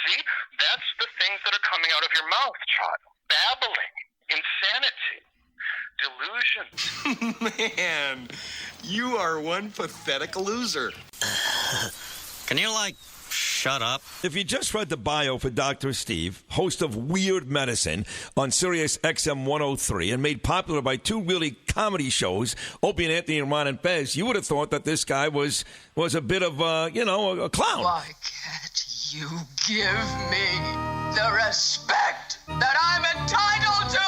See, that's the things that are coming out of your mouth, child. Babbling, insanity, delusions. Man, you are one pathetic loser. Can you, shut up? If you just read the bio for Dr. Steve, host of Weird Medicine on Sirius XM 103 and made popular by two really comedy shows, Opie and Anthony and Ron and Fez, you would have thought that this guy was a bit of, a clown. Why can't you give me the respect that I'm entitled to?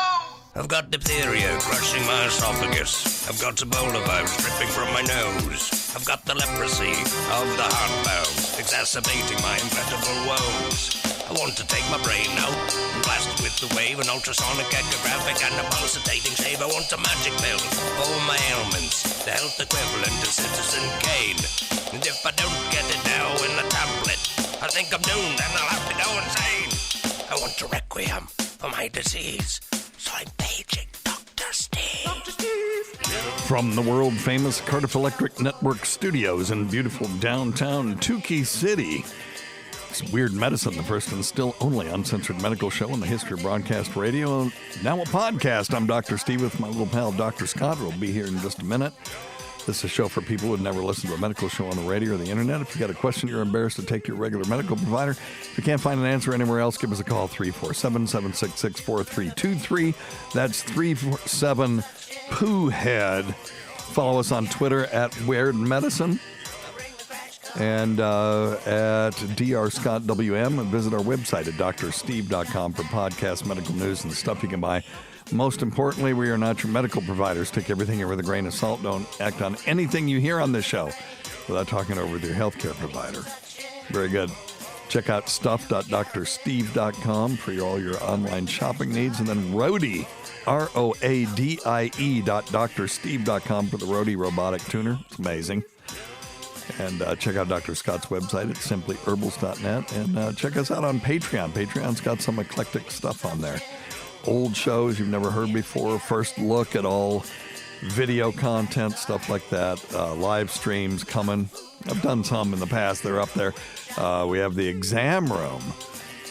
I've got diphtheria crushing my esophagus. I've got Ebola vibes dripping from my nose. I've got the leprosy of the heart valve, exacerbating my incredible woes. I want to take my brain out and blast it with the wave, an ultrasonic, echographic, and a pulsating shave. I want a magic pill for all my ailments, the health equivalent of Citizen Kane. And if I don't get it now in a tablet, I think I'm doomed and I'll have to go insane. I want a requiem for my disease, so I'm paging Dr. Steve. Dr. Steve. From the world-famous Cardiff Electric Network studios in beautiful downtown Tukey City, it's Weird Medicine, the first and still only uncensored medical show in the history of broadcast radio. Now a podcast. I'm Dr. Steve with my little pal, Dr. Scott, who will be here in just a minute. This is a show for people who have never listened to a medical show on the radio or the internet. If you got a question you're embarrassed to take to your regular medical provider, if you can't find an answer anywhere else, give us a call, 347-766-4323. That's 347-POO-HEAD. Follow us on Twitter at Weird Medicine and at drscottwm, and visit our website at drsteve.com for podcasts, medical news, and stuff you can buy. Most importantly, we are not your medical providers. Take everything here with a grain of salt. Don't act on anything you hear on this show without talking over with your healthcare provider. Very good. Check out stuff.drsteve.com for all your online shopping needs. And then Roadie, ROADIE.drsteve.com for the Roadie robotic tuner. It's amazing. And check out Dr. Scott's website at simplyherbals.net. And check us out on Patreon. Patreon's got some eclectic stuff on there. Old shows you've never heard before, first look at all video content, stuff like that, live streams coming. I've done some in the past. They're up there. We have the exam room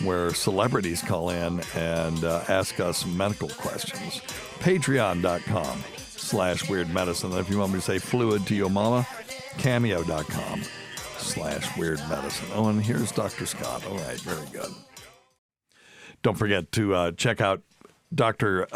where celebrities call in and ask us medical questions. Patreon.com/Weird Medicine. And if you want me to say fluid to your mama, Cameo.com/Weird Medicine. Oh, and here's Dr. Scott. All right, very good. Don't forget to check out Dr.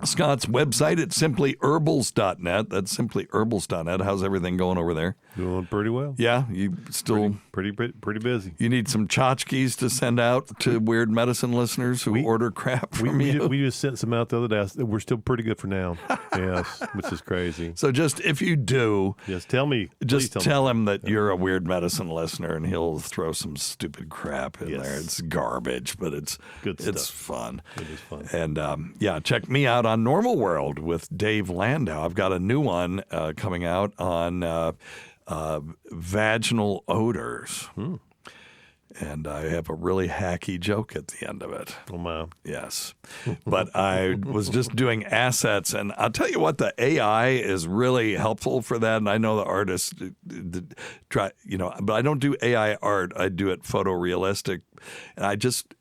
Scott's website at simplyherbals.net. That's simplyherbals.net. How's everything going over there? Doing pretty well. Yeah, you still pretty busy. You need some tchotchkes to send out to Weird Medicine listeners who order crap from you. We just sent some out the other day. We're still pretty good for now. Yes, which is crazy. So just if you do, yes, tell me. Just tell him that you're a Weird Medicine listener, and he'll throw some stupid crap in there. It's garbage, but it's good stuff. It's fun. It is fun. And check me out on Normal World with Dave Landau. I've got a new one coming out on vaginal odors. And I have a really hacky joke at the end of it. Oh, my. Yes. But I was just doing assets, and I'll tell you what, the AI is really helpful for that. And I know the artists try, but I don't do AI art. I do it photorealistic. And I just,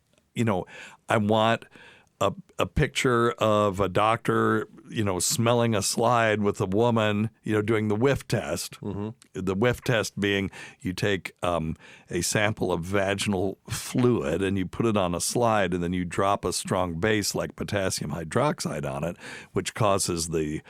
I want a picture of a doctor, smelling a slide with a woman, doing the whiff test. Mm-hmm. The whiff test being you take a sample of vaginal fluid and you put it on a slide, and then you drop a strong base like potassium hydroxide on it, which causes the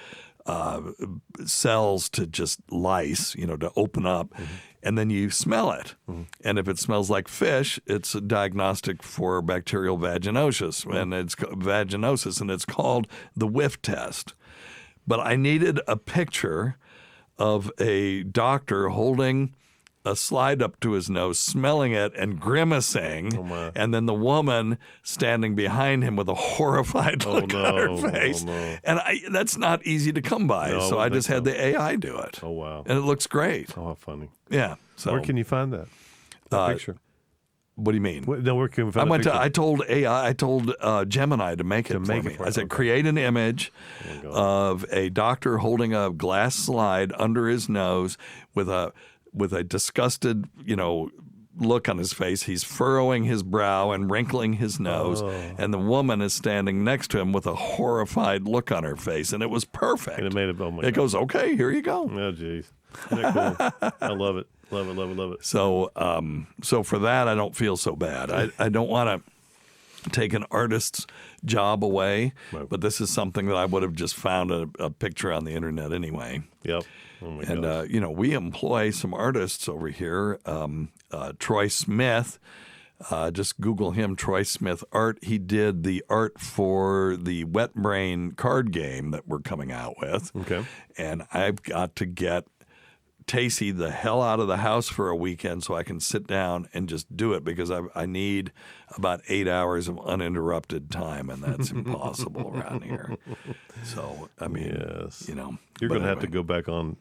cells to just lyse, to open up. Mm-hmm. And then you smell it. Mm-hmm. And if it smells like fish, it's a diagnostic for bacterial vaginosis. Mm-hmm. And it's vaginosis, and it's called the whiff test. But I needed a picture of a doctor holding a slide up to his nose, smelling it and grimacing, and then the woman standing behind him with a horrified look on her face. And that's not easy to come by, so I just had the AI do it. Oh, wow. And it looks great. Oh, how funny. Yeah. So where can you find that picture? What do you mean? Where can we find I told Gemini to make it for me. I said, create an image of a doctor holding a glass slide under his nose with a disgusted, look on his face. He's furrowing his brow and wrinkling his nose, and the woman is standing next to him with a horrified look on her face, and it was perfect. And it made it. Oh my It God. goes, okay, here you go. Oh, jeez. Isn't that cool? I love it. Love it. Love it. Love it. So, so for that, I don't feel so bad. I don't want to take an artist's job away, No. but this is something that I would have just found a picture on the internet anyway. Yep. Oh my And, gosh. we employ some artists over here. Troy Smith, just Google him, Troy Smith Art. He did the art for the Wet Brain card game that we're coming out with. Okay. And I've got to get Tacey the hell out of the house for a weekend so I can sit down and just do it because I need about 8 hours of uninterrupted time, and that's impossible around here. So, I mean, Yes. you know. You're but going to have to anyway. go back on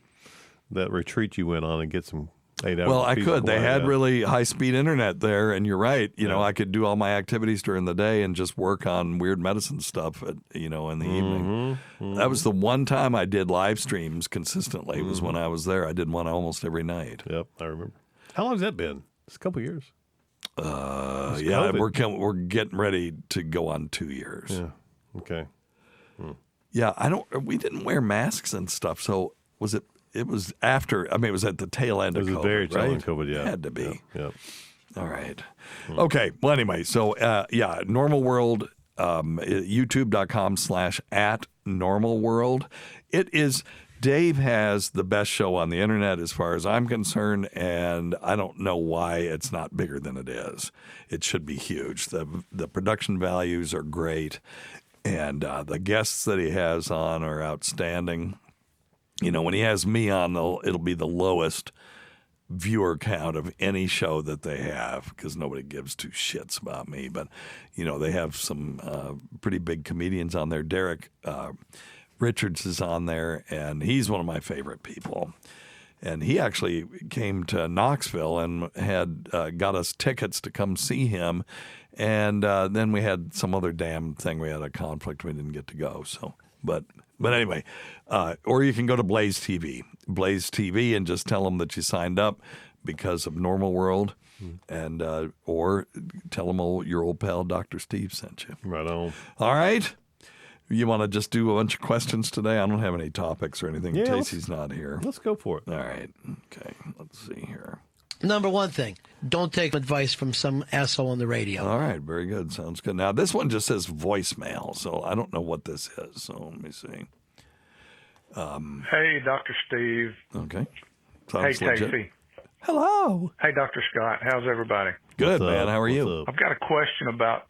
that retreat you went on and get some 8 hours. Well, of I peace could. and They quiet, had yeah. really high-speed internet there, and you're right. You know, Yeah. I could do all my activities during the day and just work on weird medicine stuff, in the evening. That was the one time I did live streams consistently. Was when I was there. I did one almost every night. Yep, I remember. How long has that been? It's a couple of years. It's Yeah, COVID. we're getting ready to go on 2 years. Yeah. Okay. Yeah, we didn't wear masks and stuff. So was it? It was after. I mean, it was at the tail end It of was COVID, a very right? tail end of COVID, yeah. Had to be. Yep. All right. Okay. Well, anyway, so Normal World, youtube.com/@normalworld. It is. Dave has the best show on the internet as far as I'm concerned, and I don't know why it's not bigger than it is. It should be huge. The production values are great, and the guests that he has on are outstanding. You know, when he has me on, it'll be the lowest viewer count of any show that they have because nobody gives two shits about me. But, they have some pretty big comedians on there. Derek Richards is on there, and he's one of my favorite people. And he actually came to Knoxville and had got us tickets to come see him. And then we had some other damn thing. We had a conflict. We didn't get to go. So, but anyway, or you can go to Blaze TV, and just tell them that you signed up because of Normal World, and or tell them your old pal Dr. Steve sent you. Right on. All right. You want to just do a bunch of questions today? I don't have any topics or anything. Yeah, Tacey's not here. Let's go for it. All right. Okay. Let's see here. Number one thing, don't take advice from some asshole on the radio. All right. Very good. Sounds good. Now, this one just says voicemail, so I don't know what this is. So let me see. Hey, Dr. Steve. Okay. Hey, Sounds legit. Casey. Hello. Hey, Dr. Scott. How's everybody? Good, What's man. up? How are What's you? up? I've got a question about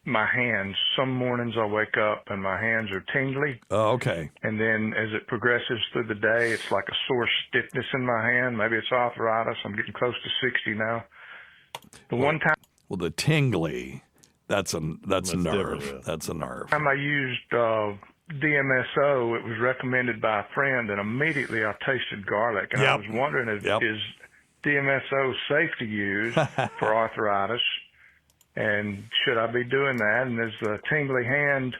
my hands. Some mornings I wake up and my hands are tingly, Oh, okay. and then as it progresses through the day, it's like a sore stiffness in my hand. Maybe it's arthritis. I'm getting close to 60 now. The one Well, the tingly, that's a nerve. different, yeah. That's a nerve. time I used DMSO, it was recommended by a friend, and immediately I tasted garlic. And I Yep. was wondering, Yep. is DMSO safe to use for arthritis? And should I be doing that? And is the tingly hand,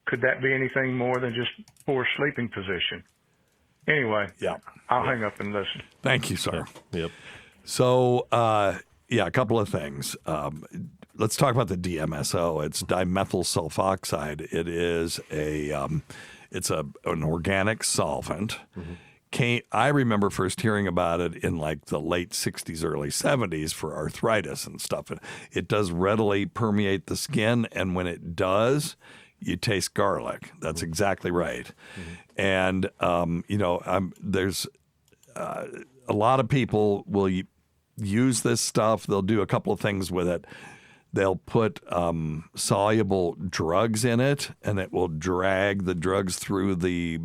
could that be anything more than just poor sleeping position? Anyway, Yeah. I'll hang up and listen. Thank you, sir. Yep. So, a couple of things. Let's talk about the DMSO. It's dimethyl sulfoxide. It is an organic solvent. I remember first hearing about it in like the late 60s, early 70s for arthritis and stuff. It does readily permeate the skin, and when it does, you taste garlic. That's exactly right. And, there's a lot of people will use this stuff. They'll do a couple of things with it. They'll put soluble drugs in it, and it will drag the drugs through the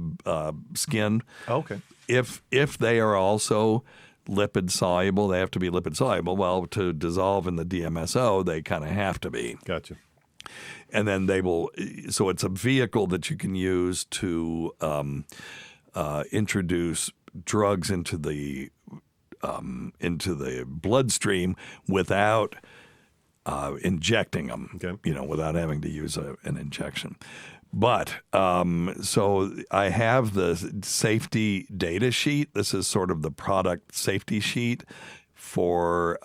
skin. Okay. If they are also lipid soluble, they have to be lipid soluble. Well, to dissolve in the DMSO, they kind of have to be. Gotcha. And then they will. So it's a vehicle that you can use to introduce drugs into the bloodstream without injecting them. Okay. Without having to use an injection. But so I have the safety data sheet. This is sort of the product safety sheet for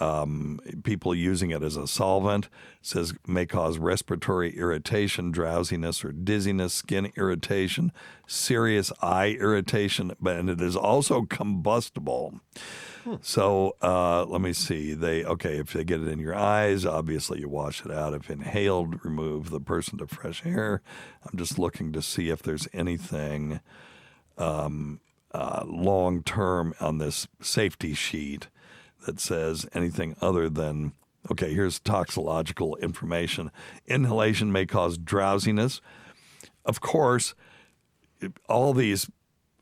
people using it as a solvent. It says may cause respiratory irritation, drowsiness, or dizziness, skin irritation, serious eye irritation, and it is also combustible. So let me see. If they get it in your eyes, obviously you wash it out. If inhaled, remove the person to fresh air. I'm just looking to see if there's anything long term on this safety sheet that says anything other than, here's toxicological information. Inhalation may cause drowsiness. Of course, all these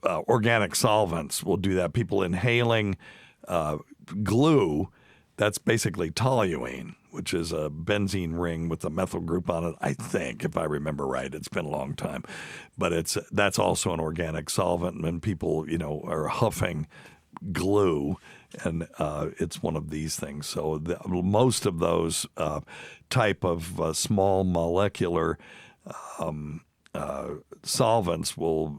organic solvents will do that. People inhaling glue, that's basically toluene, which is a benzene ring with a methyl group on it, I think, if I remember right. It's been a long time. But that's also an organic solvent, and people, are huffing glue, and it's one of these things. So most of those type of small molecular solvents will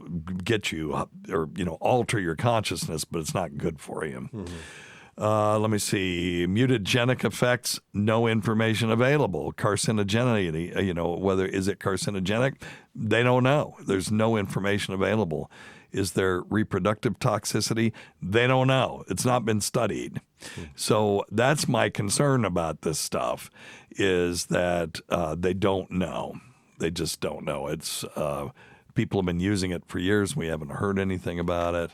get you or alter your consciousness, but it's not good for you. Let me see. Mutagenic effects, no information available. Carcinogenity, whether is it carcinogenic, they don't know. There's no information available. Is there reproductive toxicity? They don't know. It's not been studied. So that's my concern about this stuff, is that they don't know. They just don't know. It's people have been using it for years. We haven't heard anything about it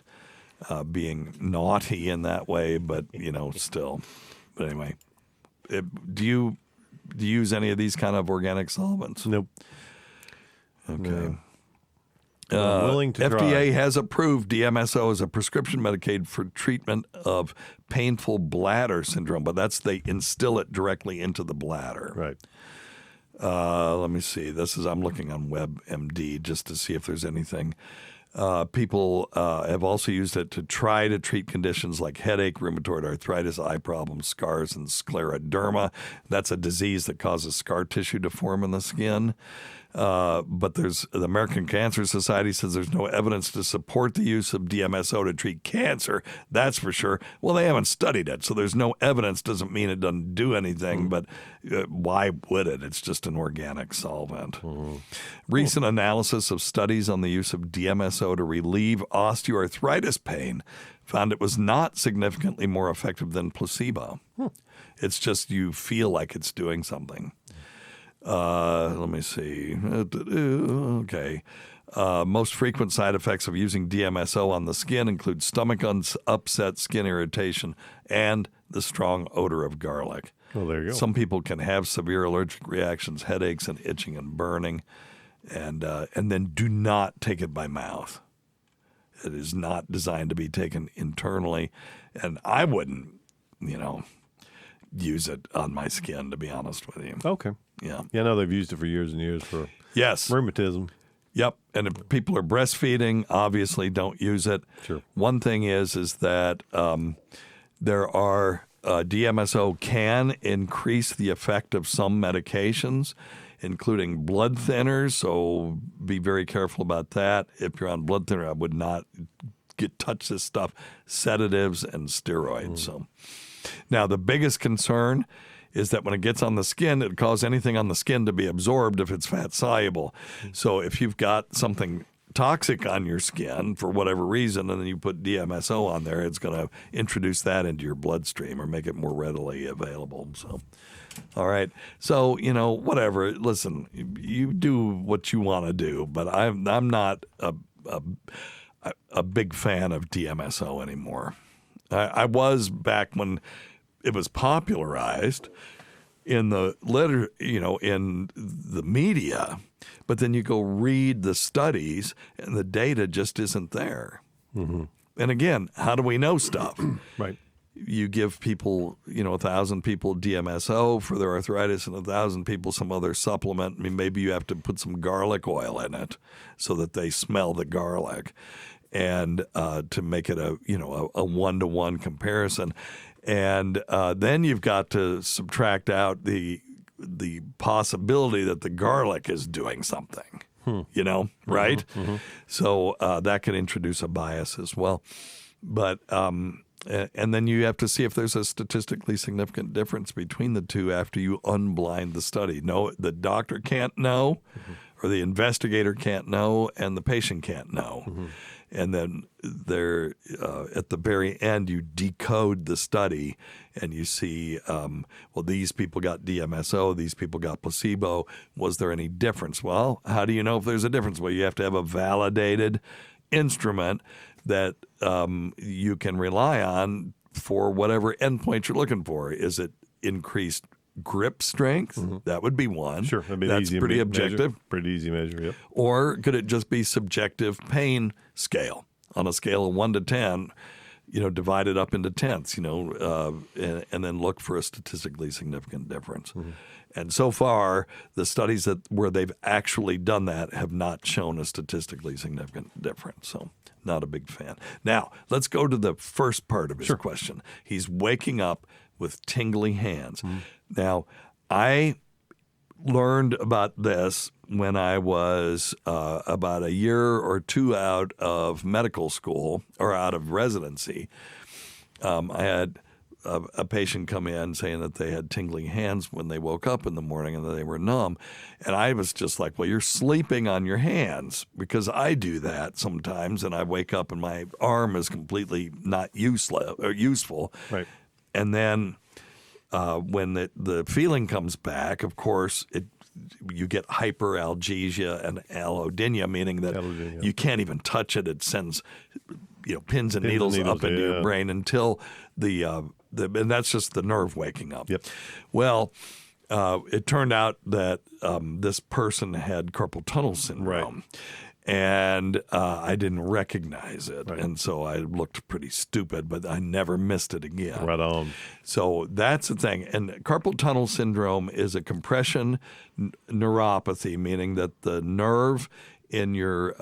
being naughty in that way, but still. But anyway, do you use any of these kind of organic solvents? Nope. Okay. No. I'm willing to FDA try. has approved DMSO as a prescription Medicaid for treatment of painful bladder syndrome, but they instill it directly into the bladder. Right. Let me see. I'm looking on WebMD just to see if there's anything. People have also used it to try to treat conditions like headache, rheumatoid arthritis, eye problems, scars, and scleroderma. That's a disease that causes scar tissue to form in the skin. But the American Cancer Society says there's no evidence to support the use of DMSO to treat cancer. That's for sure. Well, they haven't studied it, so there's no evidence. Doesn't mean it doesn't do anything, but why would it? It's just an organic solvent. Recent analysis of studies on the use of DMSO to relieve osteoarthritis pain found it was not significantly more effective than placebo. It's just you feel like it's doing something. Let me see. Okay. Most frequent side effects of using DMSO on the skin include stomach upset, skin irritation, and the strong odor of garlic. Oh, there you go. Some people can have severe allergic reactions, headaches, and itching and burning, and then do not take it by mouth. It is not designed to be taken internally, and I wouldn't, use it on my skin, to be honest with you. Okay. Yeah. Yeah, I know they've used it for years and years for rheumatism. Yep. And if people are breastfeeding, obviously don't use it. Sure. One thing is that there are DMSO can increase the effect of some medications, including blood thinners. So be very careful about that. If you're on blood thinner, I would not touch this stuff. Sedatives and steroids. So now the biggest concern is that when it gets on the skin, it causes anything on the skin to be absorbed if it's fat soluble. So if you've got something toxic on your skin for whatever reason, and then you put DMSO on there, it's going to introduce that into your bloodstream or make it more readily available. So, all right. So, whatever. Listen, you do what you want to do, but I'm not a big fan of DMSO anymore. I was back when it was popularized in the in the media, but then you go read the studies and the data just isn't there. Mm-hmm. And again, how do we know stuff? Right. You give people, 1,000 people DMSO for their arthritis and 1,000 people some other supplement. I mean, maybe you have to put some garlic oil in it so that they smell the garlic, and to make it a 1-to-1 comparison. And then you've got to subtract out the possibility that the garlic is doing something, right? Mm-hmm. So that could introduce a bias as well. But And then you have to see if there's a statistically significant difference between the two after you unblind the study. No, the doctor can't know, or the investigator can't know, and the patient can't know. And then there, at the very end, you decode the study, and you see, well, these people got DMSO, these people got placebo. Was there any difference? Well, how do you know if there's a difference? Well, you have to have a validated instrument that you can rely on for whatever endpoint you're looking for. Is it increased grip strength? That would be one. Sure. That'd be That's easy pretty measure. objective. Pretty easy measure, yep. Or could it just be subjective pain scale on a scale of 1 to 10, divided up into tenths, and then look for a statistically significant difference. And so far, the studies where they've actually done that have not shown a statistically significant difference. So not a big fan. Now, let's go to the first part of his question. He's waking up with tingly hands. Now, I learned about this when I was about a year or two out of medical school or out of residency. I had a patient come in saying that they had tingling hands when they woke up in the morning and that they were numb. And I was just like, well, you're sleeping on your hands, because I do that sometimes, and I wake up and my arm is completely not useful. Right. And then when the feeling comes back, of course, you get hyperalgesia and allodynia, meaning that you can't even touch it. It sends pins and needles up into your brain until and that's just the nerve waking up. Yep. Well, it turned out that this person had carpal tunnel syndrome. Right. And I didn't recognize it. Right. And so I looked pretty stupid, but I never missed it again. Right on. So that's the thing. And carpal tunnel syndrome is a compression neuropathy, meaning that the nerve in your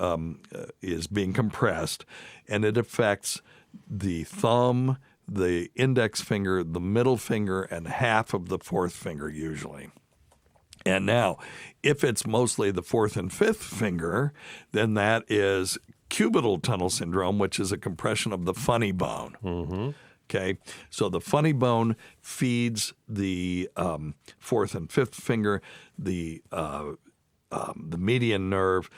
is being compressed, and it affects the thumb, the index finger, the middle finger, and half of the fourth finger usually. And now, if it's mostly the fourth and fifth finger, then that is cubital tunnel syndrome, which is a compression of the funny bone. Okay, so the funny bone feeds the fourth and fifth finger, the median nerve,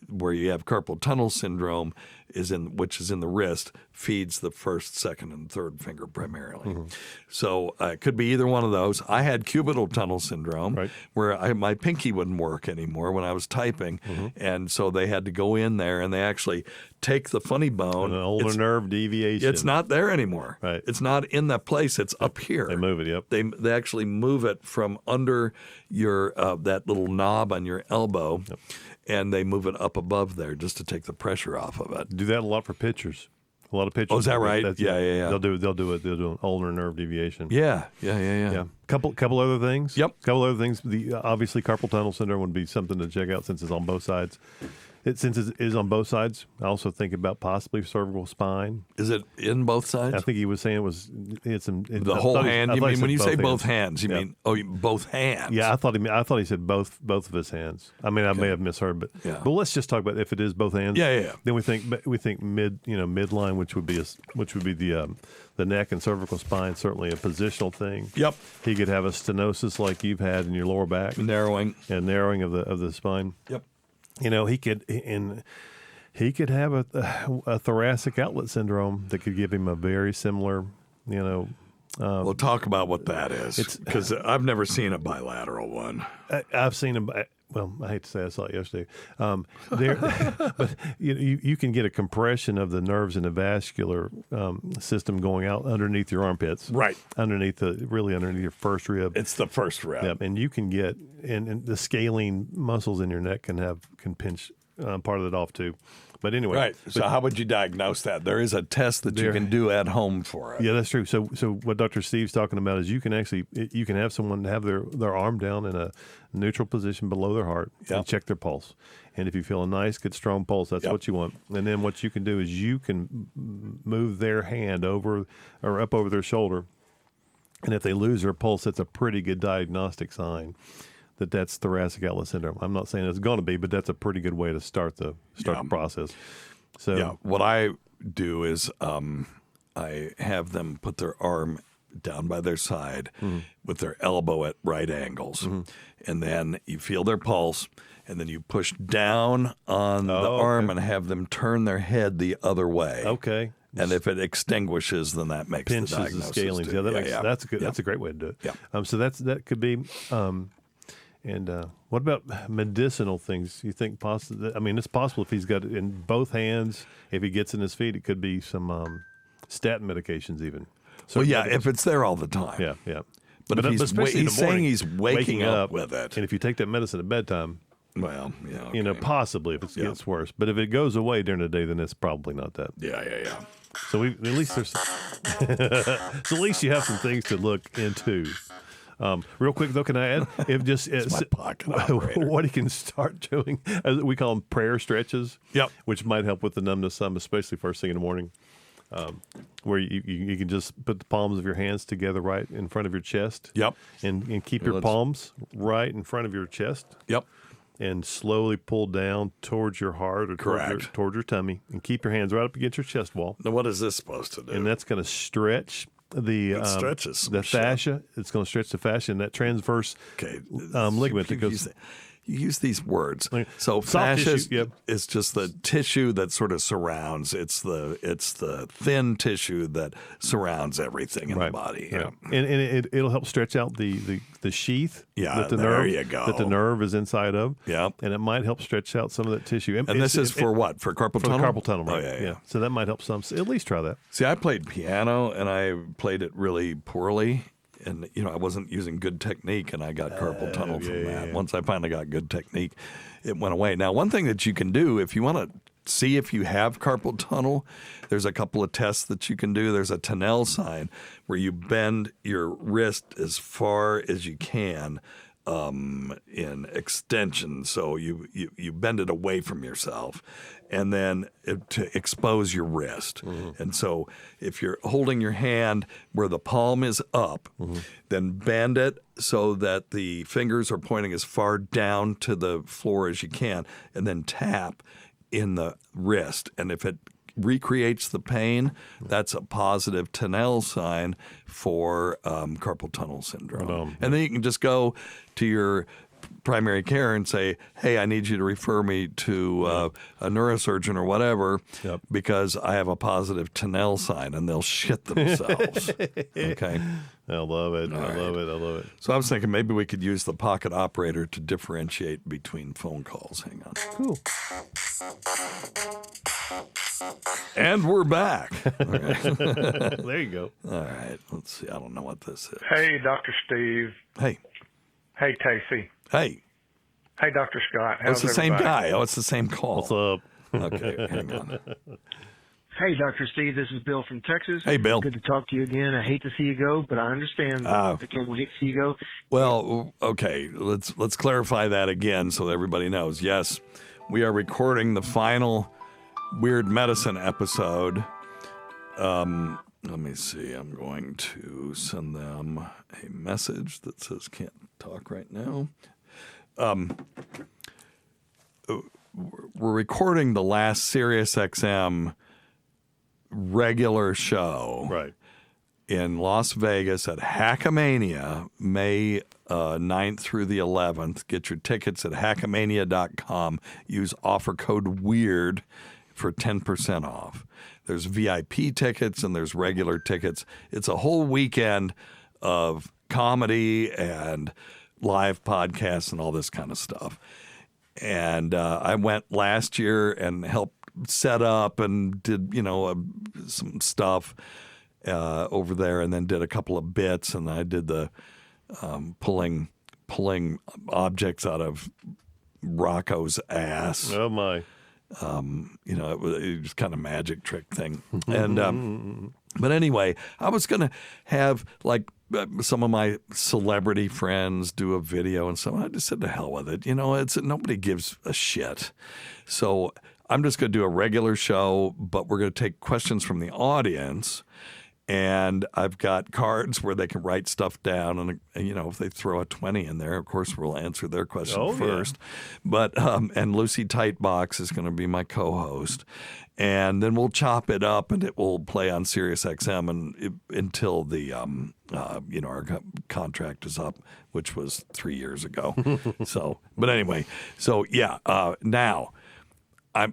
where you have carpal tunnel syndrome, which is in the wrist, feeds the first, second, and third finger primarily. So it could be either one of those. I had cubital tunnel syndrome, where my pinky wouldn't work anymore when I was typing, and so they had to go in there and they actually take the funny bone. An ulnar nerve deviation. It's not there anymore. Right. It's not in that place. It's up here. They move it. Yep. They actually move it from under your that little knob on your elbow. Yep. And they move it up above there just to take the pressure off of it. Do that a lot for pitchers. A lot of pitchers. Oh, is that right? Yeah. They'll do an ulnar nerve deviation. Yeah. Couple other things. Yep. Couple other things. Obviously, carpal tunnel syndrome would be something to check out since it's on both sides. Since it is on both sides, I also think about possibly cervical spine. Is it in both sides? I think he was saying the whole hand. You mean when you say both hands? You mean both hands? Yeah, I thought he said both of his hands. I mean, I may have misheard, but let's just talk about if it is both hands. Yeah. Then we think midline, which would be the neck and cervical spine, certainly a positional thing. Yep. He could have a stenosis like you've had in your lower back, narrowing of the spine. Yep. He could have a thoracic outlet syndrome that could give him a very similar, we'll talk about what that is, because I've never seen a bilateral one. I've seen them. Well, I hate to say I saw it yesterday. But you can get a compression of the nerves in the vascular system going out underneath your armpits, right? Underneath your first rib. It's the first rib. Yep. And you can get and the scalene muscles in your neck can pinch part of it off too. But anyway, right. So how would you diagnose that? There is a test that you can do at home for it. Yeah, that's true. So what Dr. Steve's talking about is you can have someone have their arm down in a neutral position below their heart and check their pulse. And if you feel a nice, good, strong pulse, that's what you want. And then what you can do is you can move their hand over or up over their shoulder. And if they lose their pulse, that's a pretty good diagnostic sign that's thoracic outlet syndrome. I'm not saying it's going to be, but that's a pretty good way to start the process. So what I do is I have them put their arm down by their side with their elbow at right angles. And then you feel their pulse, and then you push down on the arm and have them turn their head the other way. Okay. And if it extinguishes, then that makes Pinches the diagnosis. the scalings. too. Yeah, that's good. Yeah. That's a great way to do it. Yeah. So that could be. What about medicinal things? You think possible? I mean, it's possible if he's got it in both hands. If he gets in his feet, it could be some statin medications even. Well, yeah, if it's there all the time. Yeah, yeah. But if especially in the he's saying morning, he's waking up with it. and if you take that medicine at bedtime, Well, yeah. Okay. possibly if it gets worse. But if it goes away during the day, then it's probably not that. Yeah. So at least there's, so at least you have some things to look into. Real quick though, can I add? If just my pocket operator. what he can start doing, we call them prayer stretches. Yep. Which might help with the numbness some, especially first thing in the morning. Where you can just put the palms of your hands together right in front of your chest. Yep. And keep your palms right in front of your chest. Yep. And slowly pull down towards your heart or towards your tummy, and keep your hands right up against your chest wall. Now, what is this supposed to do? And that's going to stretch the fascia. It's going to stretch the fascia and that transverse ligament that goes. You use these words. So Soft fascia tissue, is just the tissue that sort of surrounds. It's the thin tissue that surrounds everything in the body. Yeah. And it'll help stretch out the sheath that the nerve is inside of. Yeah. And it might help stretch out some of that tissue. And this is for what? For carpal tunnel? For the carpal tunnel, right? Oh, yeah. So that might help some. So at least try that. See, I played piano and I played it really poorly. And, I wasn't using good technique, and I got carpal tunnel from that. Yeah. Once I finally got good technique, it went away. Now, one thing that you can do, if you want to see if you have carpal tunnel, there's a couple of tests that you can do. There's a Tinel sign where you bend your wrist as far as you can in extension. So you bend it away from yourself, and then to expose your wrist. And so if you're holding your hand where the palm is up, then bend it so that the fingers are pointing as far down to the floor as you can, and then tap in the wrist. And if it recreates the pain, that's a positive Tinel sign for carpal tunnel syndrome. And then you can just go to your primary care and say, hey, I need you to refer me to a neurosurgeon or whatever because I have a positive Tinel sign, and they'll shit themselves. Okay? I love it. I love it. So I was thinking maybe we could use the pocket operator to differentiate between phone calls. Hang on. Cool. And we're back. There you go. All right. Let's see. I don't know what this is. Hey, Dr. Steve. Hey. Hey, Casey. Hey. Hey, Dr. Scott. It's the same everybody? guy. Oh, it's the same call. What's up? Okay, hang on. Hey, Dr. Steve, this is Bill from Texas. Hey, Bill. Good to talk to you again. I hate to see you go, but I understand. Again, we hate to see you go. Well, okay, let's clarify that again so that everybody knows. Yes, we are recording the final Weird Medicine episode. Let me see. I'm going to send them a message that says can't talk right now. We're recording the last SiriusXM regular show in Las Vegas at Hackamania, May 9th through the 11th. Get your tickets at hackamania.com. Use offer code WEIRD for 10% off. There's VIP tickets and there's regular tickets. It's a whole weekend of comedy and live podcasts and all this kind of stuff. And I went last year and helped set up and did, some stuff over there, and then did a couple of bits, and I did the pulling objects out of Rocco's ass. Oh, my. It was kind of magic trick thing. And but anyway, I was going to have like some of my celebrity friends do a video and so I just said to hell with it. Nobody gives a shit. So I'm just going to do a regular show, but we're going to take questions from the audience. And I've got cards where they can write stuff down, and if they throw a 20 in there, of course we'll answer their question first. Yeah. But and Lucy Tightbox is going to be my co-host, and then we'll chop it up, and it will play on Sirius XM until the our contract is up, which was 3 years ago. But anyway, now.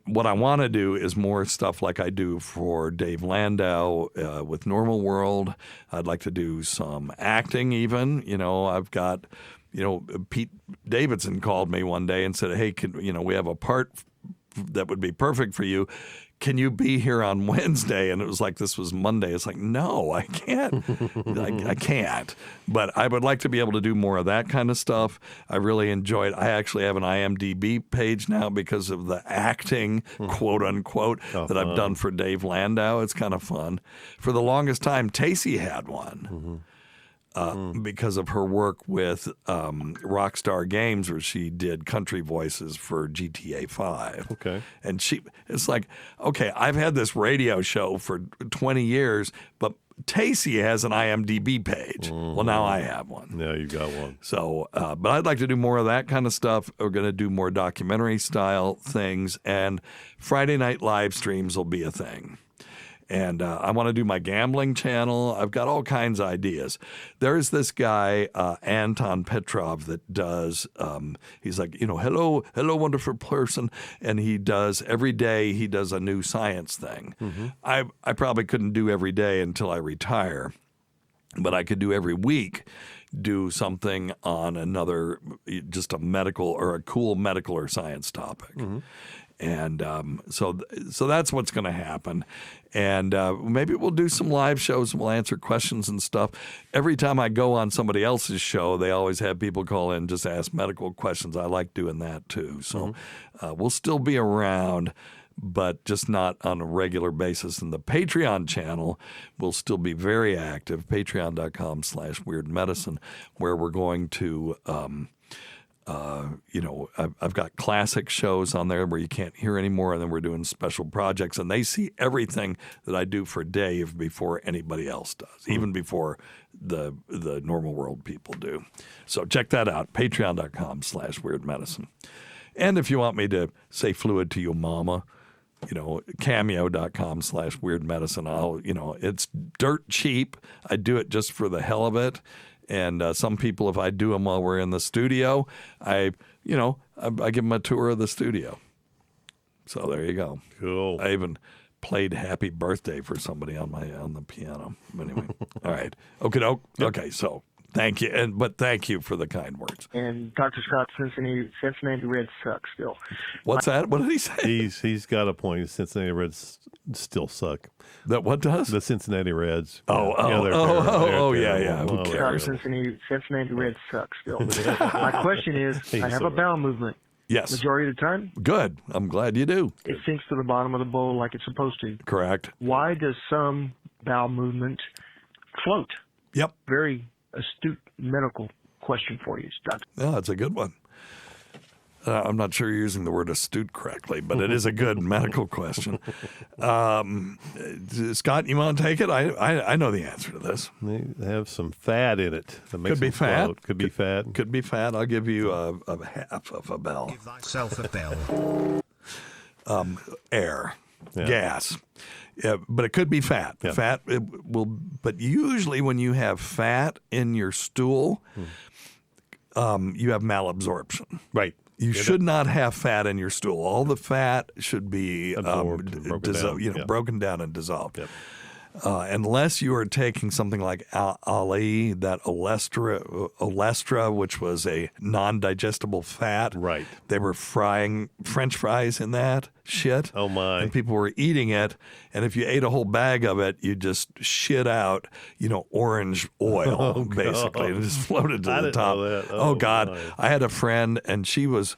What I want to do is more stuff like I do for Dave Landau with Normal World. I'd like to do some acting even. I've got, Pete Davidson called me one day and said, hey, we have a part that would be perfect for you. Can you be here on Wednesday? And it was like this was Monday. It's like, no, I can't. I can't. But I would like to be able to do more of that kind of stuff. I really enjoyed. I actually have an IMDb page now because of the acting, quote unquote, that I've done for Dave Landau. It's kind of fun. For the longest time, Tacey had one. Because of her work with Rockstar Games, where she did country voices for GTA 5. Okay. And it's like, okay, I've had this radio show for 20 years, but Tacey has an IMDb page. Well, now I have one. Now you got one. So, but I'd like to do more of that kind of stuff. We're going to do more documentary style things, and Friday night live streams will be a thing. And I want to do my gambling channel. I've got all kinds of ideas. There's this guy, Anton Petrov, that does, he's like, hello, wonderful person. And he does, every day he does a new science thing. I probably couldn't do every day until I retire, but I could do every week, do something on another, just a medical or a cool medical or science topic. And so that's what's going to happen. And maybe we'll do some live shows and we'll answer questions and stuff. Every time I go on somebody else's show, they always have people call in, just ask medical questions. I like doing that too. So we'll still be around, but just not on a regular basis. And the Patreon channel will still be very active, patreon.com/weirdmedicine, where we're going to I've got classic shows on there where you can't hear anymore, and then we're doing special projects, and they see everything that I do for Dave before anybody else does, even before the Normal World people do. So check that out, patreon.com/weirdmedicine. And if you want me to say fluid to your mama, cameo.com/weirdmedicine. It's dirt cheap. I do it just for the hell of it. And some people, if I do them while we're in the studio, I give them a tour of the studio. So there you go. Cool. I even played Happy Birthday for somebody on the piano. Anyway, all right. Okey-doke. Yep. Okay, so thank you. But thank you for the kind words. And Dr. Scott, Cincinnati Reds suck still. What's that? What did he say? He's got a point. The Cincinnati Reds still suck. That what does? The Cincinnati Reds. Yeah, yeah. Who cares? Cincinnati Reds suck still. My question is, I have a bowel movement. Yes. Majority of the time? Good. I'm glad you do. It sinks to the bottom of the bowl like it's supposed to. Correct. Why does some bowel movement float? Yep. Very astute medical question for you, Doctor. Yeah, that's a good one. I'm not sure you're using the word astute correctly, but it is a good medical question. Scott, you want to take it? I know the answer to this. They have some fat in it. That makes Could be fat. Float. Could be fat. Could be fat. I'll give you a half of a bell. Give thyself a bell. Air. Yeah. Gas. Yeah, but it could be fat. Yeah. Fat but usually when you have fat in your stool, you have malabsorption. Right. You should not have fat in your stool. All the fat should be broken down and dissolved. Yep. Unless you are taking something like Ali, that olestra, which was a non-digestible fat. Right. They were frying French fries in that shit. Oh, my. And people were eating it. And if you ate a whole bag of it, you just shit out, orange oil, basically. And it just floated to the top. Know that. Oh, God. My. I had a friend, and she was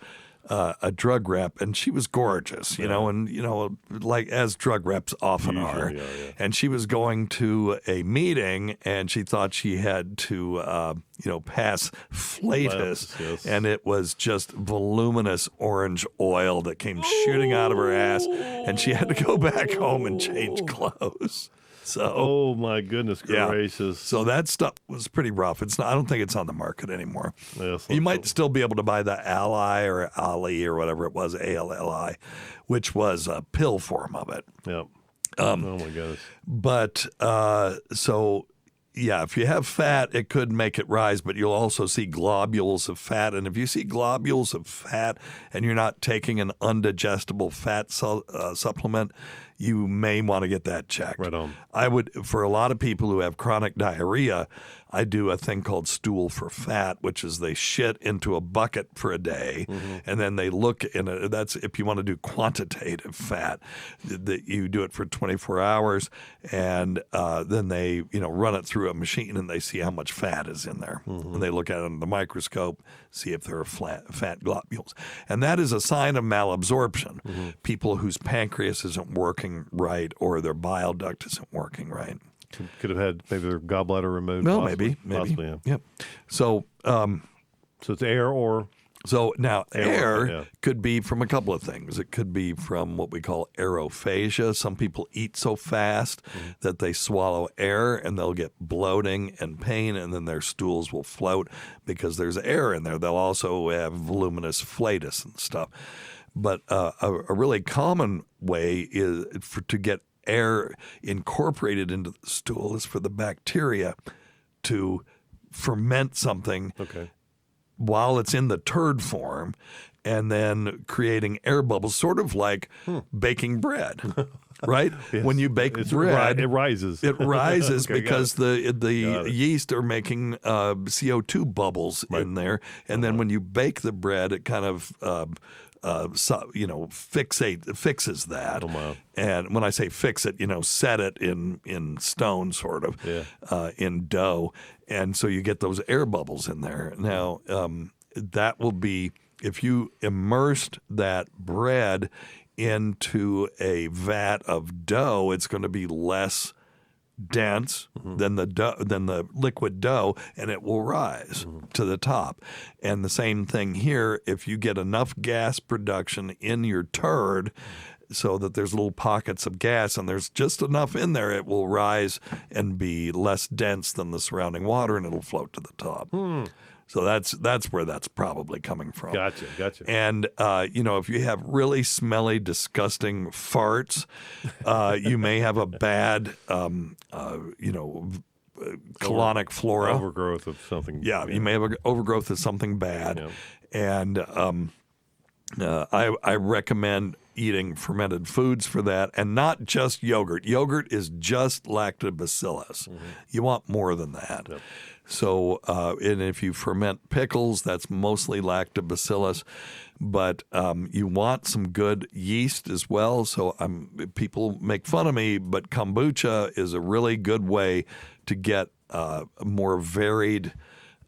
a drug rep, and she was gorgeous, like as drug reps often are. Yeah. And she was going to a meeting, and she thought she had to, pass Flatus, yes. And it was just voluminous orange oil that came shooting out of her ass, and she had to go back home and change clothes. So, oh my goodness gracious! So that stuff was pretty rough. It's not. I don't think it's on the market anymore. Yes, you might still be able to buy the Ally or Ali or whatever it was, ALLI, which was a pill form of it. Yep. Oh my goodness! But so. Yeah, if you have fat, it could make it rise, but you'll also see globules of fat. And if you see globules of fat and you're not taking an undigestible fat supplement, you may want to get that checked. Right on. I would, for a lot of people who have chronic diarrhea, I do a thing called stool for fat, which is they shit into a bucket for a day, and then they look in it. That's if you want to do quantitative fat, that you do it for 24 hours, and then they run it through a machine and they see how much fat is in there. And they look at it under the microscope, see if there are fat globules, and that is a sign of malabsorption. People whose pancreas isn't working right or their bile duct isn't working right. Could have had maybe their gallbladder removed. Well, possibly. maybe. Yeah. Yep. So, so it's air or. So now air could be from a couple of things. It could be from what we call aerophagia. Some people eat so fast that they swallow air and they'll get bloating and pain, and then their stools will float because there's air in there. They'll also have voluminous flatus and stuff. But a really common way is to get air incorporated into the stool is for the bacteria to ferment something while it's in the turd form and then creating air bubbles, sort of like baking bread. Right? Yes. When you bake bread, it rises. It rises Okay, because the yeast are making CO2 bubbles in there, and then when you bake the bread, it kind of fixes that. Oh, wow. And when I say fix it, set it in stone, sort of, in dough, and so you get those air bubbles in there. Now that will be if you immersed that bread into a vat of dough, it's going to be less dense than the liquid dough, and it will rise to the top. And the same thing here, if you get enough gas production in your turd so that there's little pockets of gas and there's just enough in there, it will rise and be less dense than the surrounding water, and it'll float to the top. So that's where that's probably coming from. Gotcha. And if you have really smelly, disgusting farts, you may have a bad, colonic flora, overgrowth of something. Yeah, you may have an overgrowth of something bad, and I recommend eating fermented foods for that, and not just yogurt. Yogurt is just lactobacillus. You want more than that. Yep. So, and if you ferment pickles, that's mostly lactobacillus, but you want some good yeast as well. So people make fun of me, but kombucha is a really good way to get more varied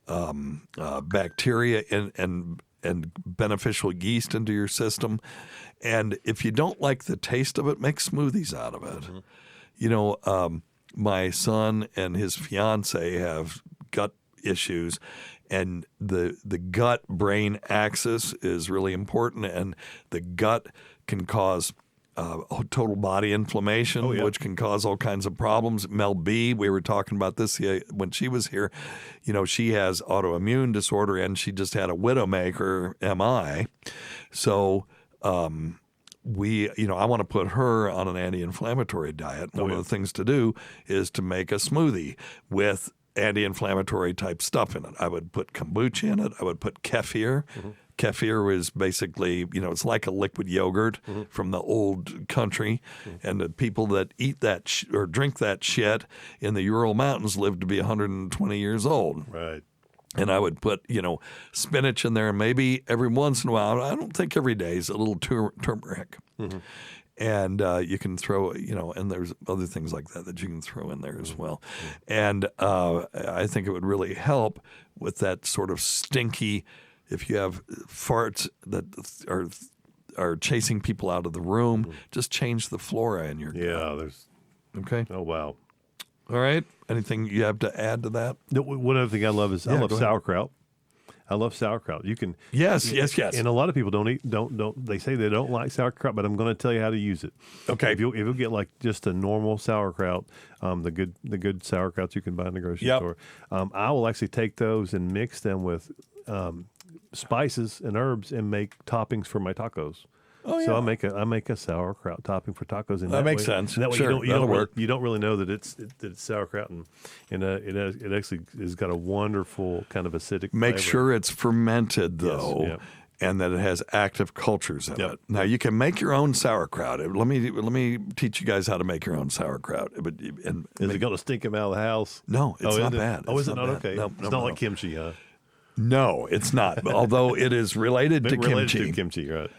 bacteria and beneficial yeast into your system. And if you don't like the taste of it, make smoothies out of it. My son and his fiance have gut issues, and the gut-brain axis is really important, and the gut can cause total body inflammation, which can cause all kinds of problems. Mel B, we were talking about this when she was here. She has autoimmune disorder, and she just had a widowmaker MI. So I want to put her on an anti-inflammatory diet. One of the things to do is to make a smoothie with anti-inflammatory type stuff in it. I would put kombucha in it. I would put kefir. Kefir is basically, it's like a liquid yogurt from the old country. And the people that eat that or drink that shit in the Ural Mountains live to be 120 years old. Right. And I would put, spinach in there, and maybe every once in a while, I don't think every day, is a little turmeric. And you can throw, and there's other things like that you can throw in there as well. And I think it would really help with that sort of stinky, if you have farts that are chasing people out of the room, just change the flora in your gut. Yeah, there's. Okay. Oh, wow. All right. Anything you have to add to that? One other thing I love is I love sauerkraut. I love sauerkraut. You can Yes. And a lot of people don't. They say they don't like sauerkraut, but I'm going to tell you how to use it. Okay. If you'll get like just a normal sauerkraut, the good sauerkrauts you can buy in the grocery store. I will actually take those and mix them with spices and herbs and make toppings for my tacos. Oh, yeah. So I make a sauerkraut topping for tacos, and that makes sense. And that way Sure, you don't really know that it's sauerkraut, and it actually has got a wonderful kind of acidic. Make flavor. sure it's fermented though. Yes, yeah. And that it has active cultures in it. Now you can make your own sauerkraut. Let me teach you guys how to make your own sauerkraut. Is it going to stink him out of the house? No, it's not bad. Oh, is it not bad. okay? No, It's not like kimchi, huh? No, it's not. Although it is related to kimchi. To kimchi, right?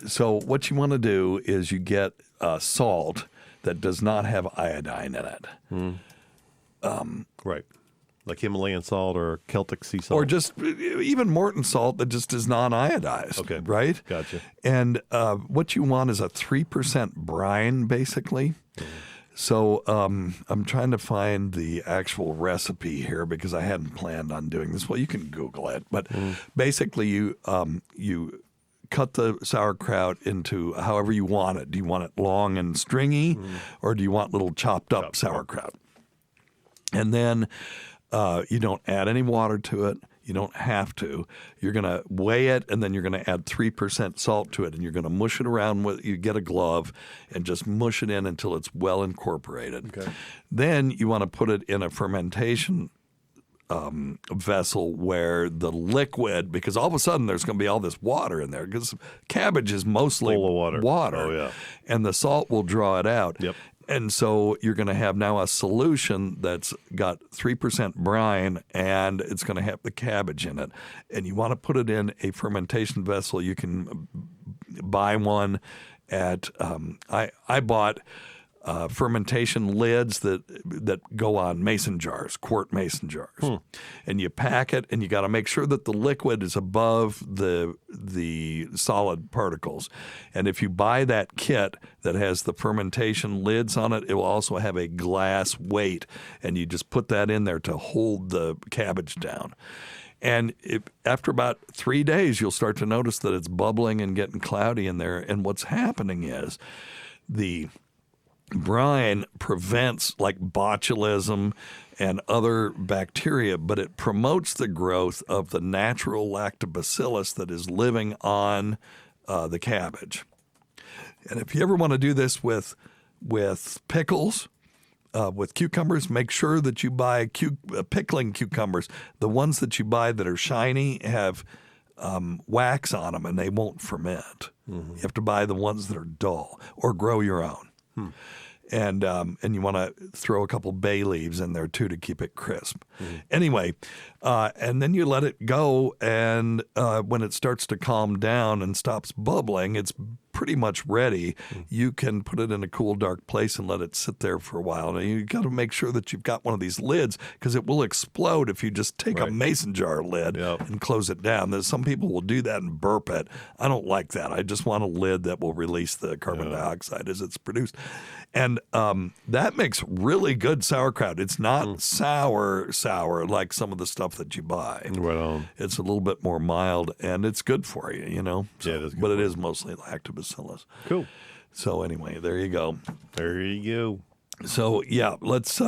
So what you want to do is you get salt that does not have iodine in it. Right. Like Himalayan salt or Celtic sea salt. Or just even Morton salt that just is non-iodized. Okay. Right? Gotcha. And what you want is a 3% brine, basically. So I'm trying to find the actual recipe here because I hadn't planned on doing this. Well, you can Google it. But basically you cut the sauerkraut into however you want it. Do you want it long and stringy or do you want little chopped up sauerkraut? And then you don't add any water to it. You don't have to. You're going to weigh it, and then you're going to add 3% salt to it, and you're going to mush it around with. You get a glove and just mush it in until it's well incorporated. Okay. Then you want to put it in a fermentation vessel where the liquid, because all of a sudden there's going to be all this water in there, because cabbage is mostly full of water. Oh, yeah. And the salt will draw it out. Yep. And so you're going to have now a solution that's got 3% brine and it's going to have the cabbage in it. And you want to put it in a fermentation vessel. You can buy one at I bought fermentation lids that go on mason jars, quart mason jars. And you pack it, and you got to make sure that the liquid is above the solid particles. And if you buy that kit that has the fermentation lids on it, it will also have a glass weight, and you just put that in there to hold the cabbage down. And after about 3 days, you'll start to notice that it's bubbling and getting cloudy in there. And what's happening is the brine prevents like botulism and other bacteria, but it promotes the growth of the natural lactobacillus that is living on the cabbage. And if you ever want to do this with pickles, with cucumbers, make sure that you buy pickling cucumbers. The ones that you buy that are shiny have wax on them and they won't ferment. You have to buy the ones that are dull or grow your own. And you want to throw a couple bay leaves in there too to keep it crisp. Anyway, and then you let it go, and when it starts to calm down and stops bubbling, it's pretty much ready. You can put it in a cool, dark place and let it sit there for a while. And you got to make sure that you've got one of these lids because it will explode if you just take a mason jar lid and close it down. There's some people will do that and burp it. I don't like that. I just want a lid that will release the carbon dioxide as it's produced. And that makes really good sauerkraut. It's not sour like some of the stuff that you buy. Right on. It's a little bit more mild, and it's good for you, you know. Yeah, it is good but it for is mostly lactobacillus. Cool. So anyway, there you go. There you go. So yeah, let's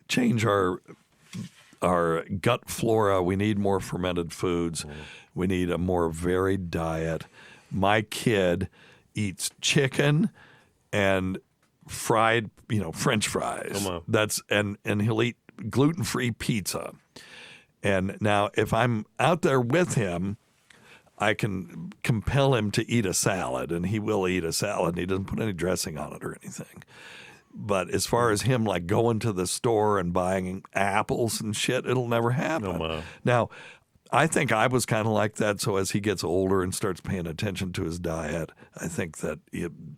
change our gut flora. We need more fermented foods. We need a more varied diet. My kid eats chicken and fried, French fries. That's and he'll eat gluten-free pizza. And now if I'm out there with him, I can compel him to eat a salad, and he will eat a salad, and he doesn't put any dressing on it or anything. But as far as him like going to the store and buying apples and shit, it'll never happen. Now, I think I was kind of like that. So as he gets older and starts paying attention to his diet, I think that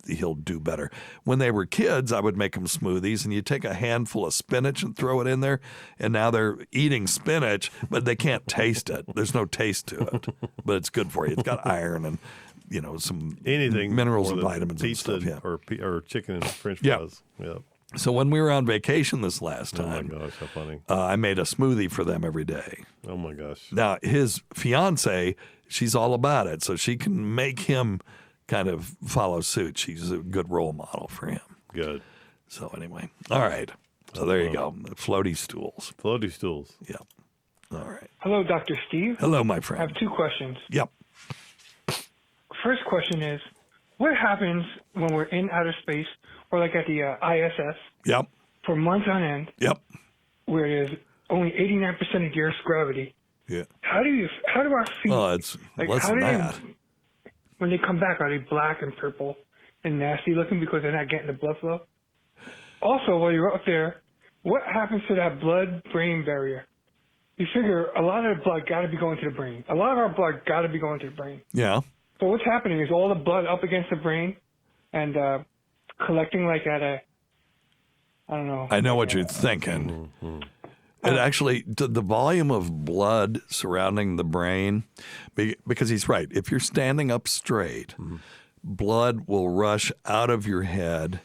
he'll do better. When they were kids, I would make them smoothies, and you take a handful of spinach and throw it in there, and now they're eating spinach, but they can't taste it. There's no taste to it, but it's good for you. It's got iron and some anything minerals and vitamins pizza and stuff. or chicken and French fries. Yeah. So when we were on vacation this last time, oh my gosh, how funny! I made a smoothie for them every day. Oh my gosh! Now his fiance, she's all about it, so she can make him kind of follow suit. She's a good role model for him. Good. So anyway, all right. So there you go. Floaty stools. Floaty stools. Yeah. All right. Hello, Dr. Steve. Hello, my I friend. have 2 questions. Yep. First question is, what happens when we're in outer space or like at the ISS Yep. for months on end Yep. where there's only 89% of the Earth's gravity? Yeah. How do our feet, Well, it's like, less how than do that. when they come back, are they black and purple and nasty looking because they're not getting the blood flow? Also, while you're up there, what happens to that blood-brain barrier? You figure a lot of the blood got to be going to the brain. A lot of our blood got to be going to the brain. Yeah. So what's happening is all the blood up against the brain and collecting like at a, I don't know. I know what you're thinking. It actually, the volume of blood surrounding the brain, because he's right. If you're standing up straight, blood will rush out of your head.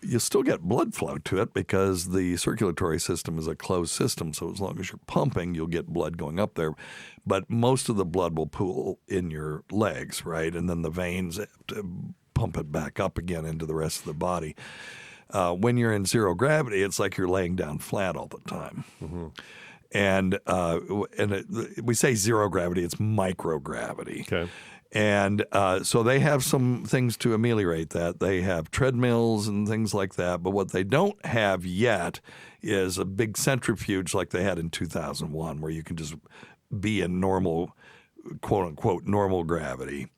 You'll still get blood flow to it because the circulatory system is a closed system. So as long as you're pumping, you'll get blood going up there. But most of the blood will pool in your legs, right? And then the veins have to pump it back up again into the rest of the body. When you're in zero gravity, it's like you're laying down flat all the time. And we say zero gravity, it's microgravity. Okay. And so they have some things to ameliorate that. They have treadmills and things like that. But what they don't have yet is a big centrifuge like they had in 2001 where you can just be in normal, quote unquote, normal gravity.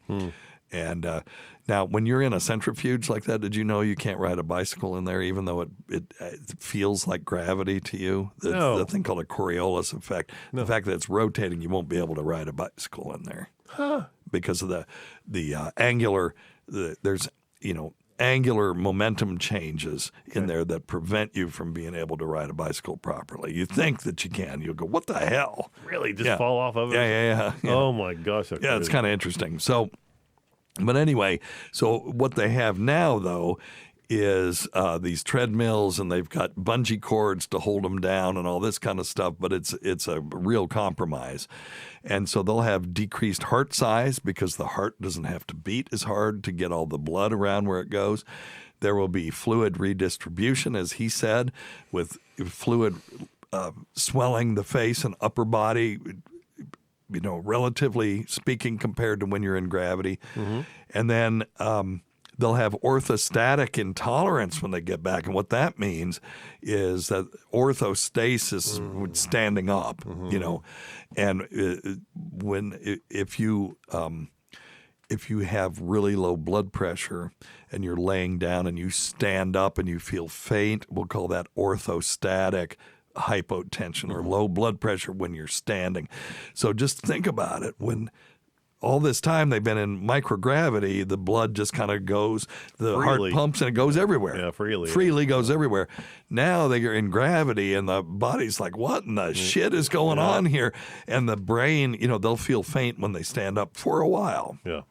And now when you're in a centrifuge like that, did you know you can't ride a bicycle in there even though it feels like gravity to you? No. The thing called a Coriolis effect. The fact that it's rotating, you won't be able to ride a bicycle in there. Because of the angular, there's angular momentum changes in there that prevent you from being able to ride a bicycle properly. You think that you can, you'll go, what the hell? Really, just fall off of it? Yeah. Oh my gosh! Yeah, it's kind of interesting. So, but anyway, so what they have now though is these treadmills, and they've got bungee cords to hold them down and all this kind of stuff, but it's a real compromise. And so they'll have decreased heart size because the heart doesn't have to beat as hard to get all the blood around where it goes. There will be fluid redistribution, as he said, with fluid swelling the face and upper body, relatively speaking, compared to when you're in gravity. And then they'll have orthostatic intolerance when they get back. And what that means is that orthostasis, standing up, and if you have really low blood pressure and you're laying down and you stand up and you feel faint, we'll call that orthostatic hypotension or low blood pressure when you're standing. So just think about it. When all this time they've been in microgravity, the blood just kind of goes, the freely. heart pumps and it goes everywhere. Yeah, freely. Freely goes everywhere. Now they're in gravity and the body's like, what in the shit is going on here? And the brain, they'll feel faint when they stand up for a while. Yeah.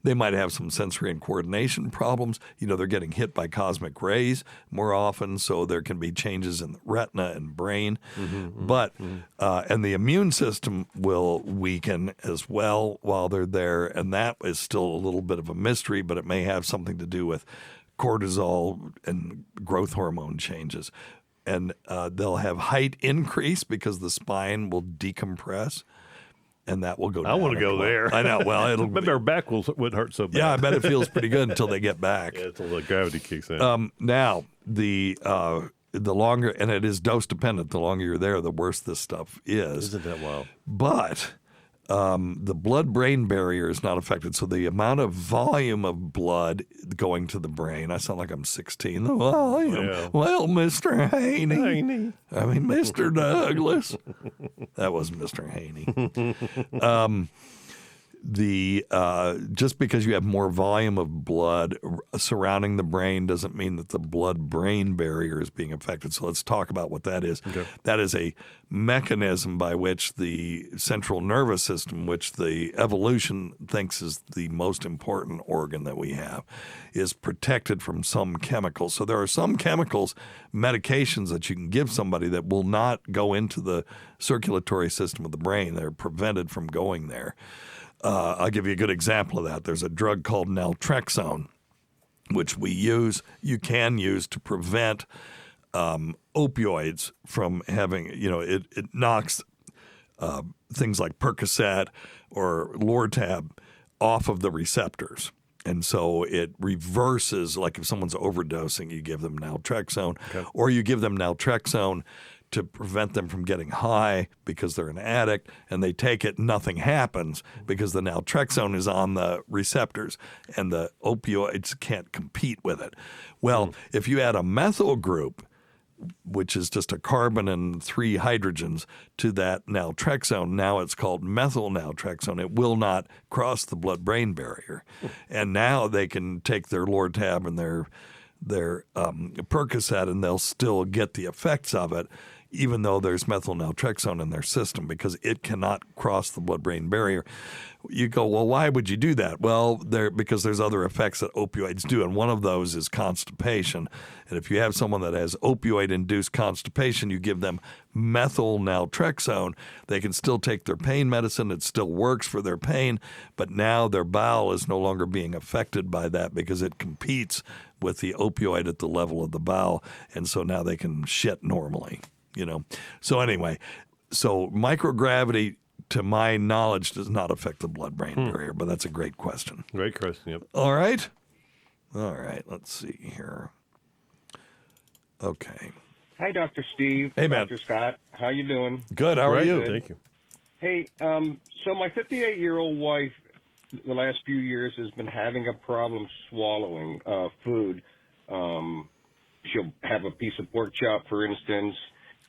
They might have some sensory and coordination problems. They're getting hit by cosmic rays more often, so there can be changes in the retina and brain. But and the immune system will weaken as well while they're there, and that is still a little bit of a mystery, but it may have something to do with cortisol and growth hormone changes. And they'll have height increase because the spine will decompress. And that will go down. I want to go there. I know. Well, but their back wouldn't hurt so bad. Yeah, I bet it feels pretty good until they get back. Yeah, until the gravity kicks in. Now, the longer, and it is dose dependent, the longer you're there, the worse this stuff is. Isn't that wild? But the blood-brain barrier is not affected. So the amount of volume of blood going to the brain, I sound like I'm 16. Well, I am. Yeah. Well, Mr. Haney. I mean, Mr. Douglas. That was Mr. Haney. just because you have more volume of blood surrounding the brain doesn't mean that the blood-brain barrier is being affected. So let's talk about what that is. Okay. That is a mechanism by which the central nervous system, which the evolution thinks is the most important organ that we have, is protected from some chemicals. So there are some chemicals, medications that you can give somebody that will not go into the circulatory system of the brain. They're prevented from going there. I'll give you a good example of that. There's a drug called naltrexone, which you can use to prevent opioids from having, it knocks things like Percocet or Lortab off of the receptors. And so it reverses, like if someone's overdosing, you give them naltrexone, or you give them naltrexone to prevent them from getting high because they're an addict, and they take it, nothing happens because the naltrexone is on the receptors and the opioids can't compete with it. Well, if you add a methyl group, which is just a carbon and 3 hydrogens, to that naltrexone, now it's called methyl naltrexone. It will not cross the blood-brain barrier. And now they can take their Lortab and their Percocet, and they'll still get the effects of it, even though there's methyl naltrexone in their system, because it cannot cross the blood-brain barrier. You go, well, why would you do that? Well, because there's other effects that opioids do, and one of those is constipation. And if you have someone that has opioid-induced constipation, you give them methyl naltrexone, they can still take their pain medicine. It still works for their pain, but now their bowel is no longer being affected by that because it competes with the opioid at the level of the bowel, and so now they can shit normally. So anyway, microgravity, to my knowledge, does not affect the blood-brain barrier, but that's a great question. Great question, yep. All right, let's see here. Okay. Hi, Dr. Steve. Hey, man. Dr. Scott. How you doing? Good, how are you? Good. Thank you. Hey, so my 58-year-old wife, the last few years, has been having a problem swallowing food. She'll have a piece of pork chop, for instance,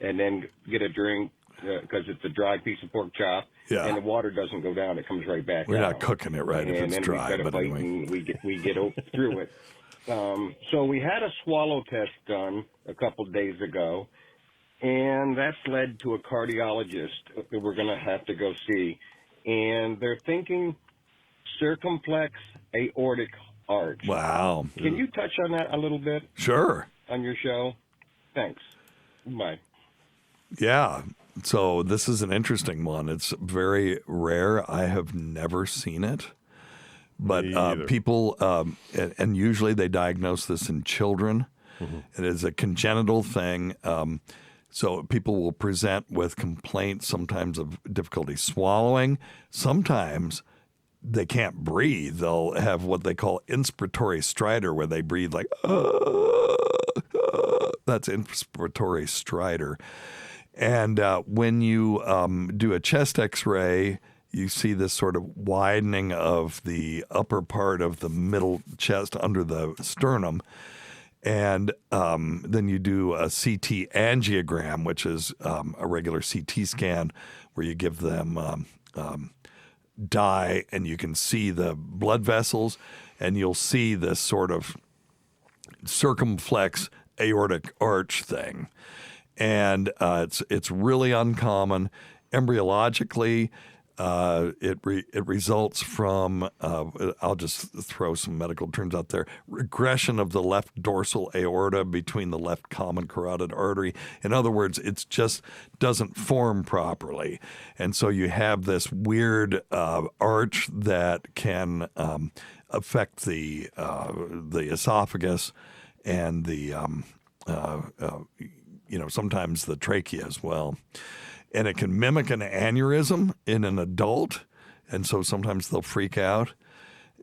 and then get a drink because it's a dry piece of pork chop, and the water doesn't go down; it comes right back. We're out. not cooking it right if it's dry, and then but we anyway. and we get through it. So we had a swallow test done a couple days ago, and that's led to a cardiologist that we're going to have to go see, and they're thinking circumflex aortic arch. Wow! Can you touch on that a little bit? Sure. On your show? Thanks. Bye. Yeah. So this is an interesting one. It's very rare. I have never seen it. But people, and usually they diagnose this in children. It is a congenital thing. So people will present with complaints sometimes of difficulty swallowing. Sometimes they can't breathe. They'll have what they call inspiratory stridor, where they breathe like, that's inspiratory stridor. And when you do a chest x-ray, you see this sort of widening of the upper part of the middle chest under the sternum. And then you do a CT angiogram, which is a regular CT scan where you give them dye and you can see the blood vessels, and you'll see this sort of circumflex aortic arch thing. And it's really uncommon. Embryologically, it results from, I'll just throw some medical terms out there, regression of the left dorsal aorta between the left common carotid artery. In other words, it just doesn't form properly. And so you have this weird arch that can affect the esophagus and the sometimes the trachea as well. And it can mimic an aneurysm in an adult, and so sometimes they'll freak out.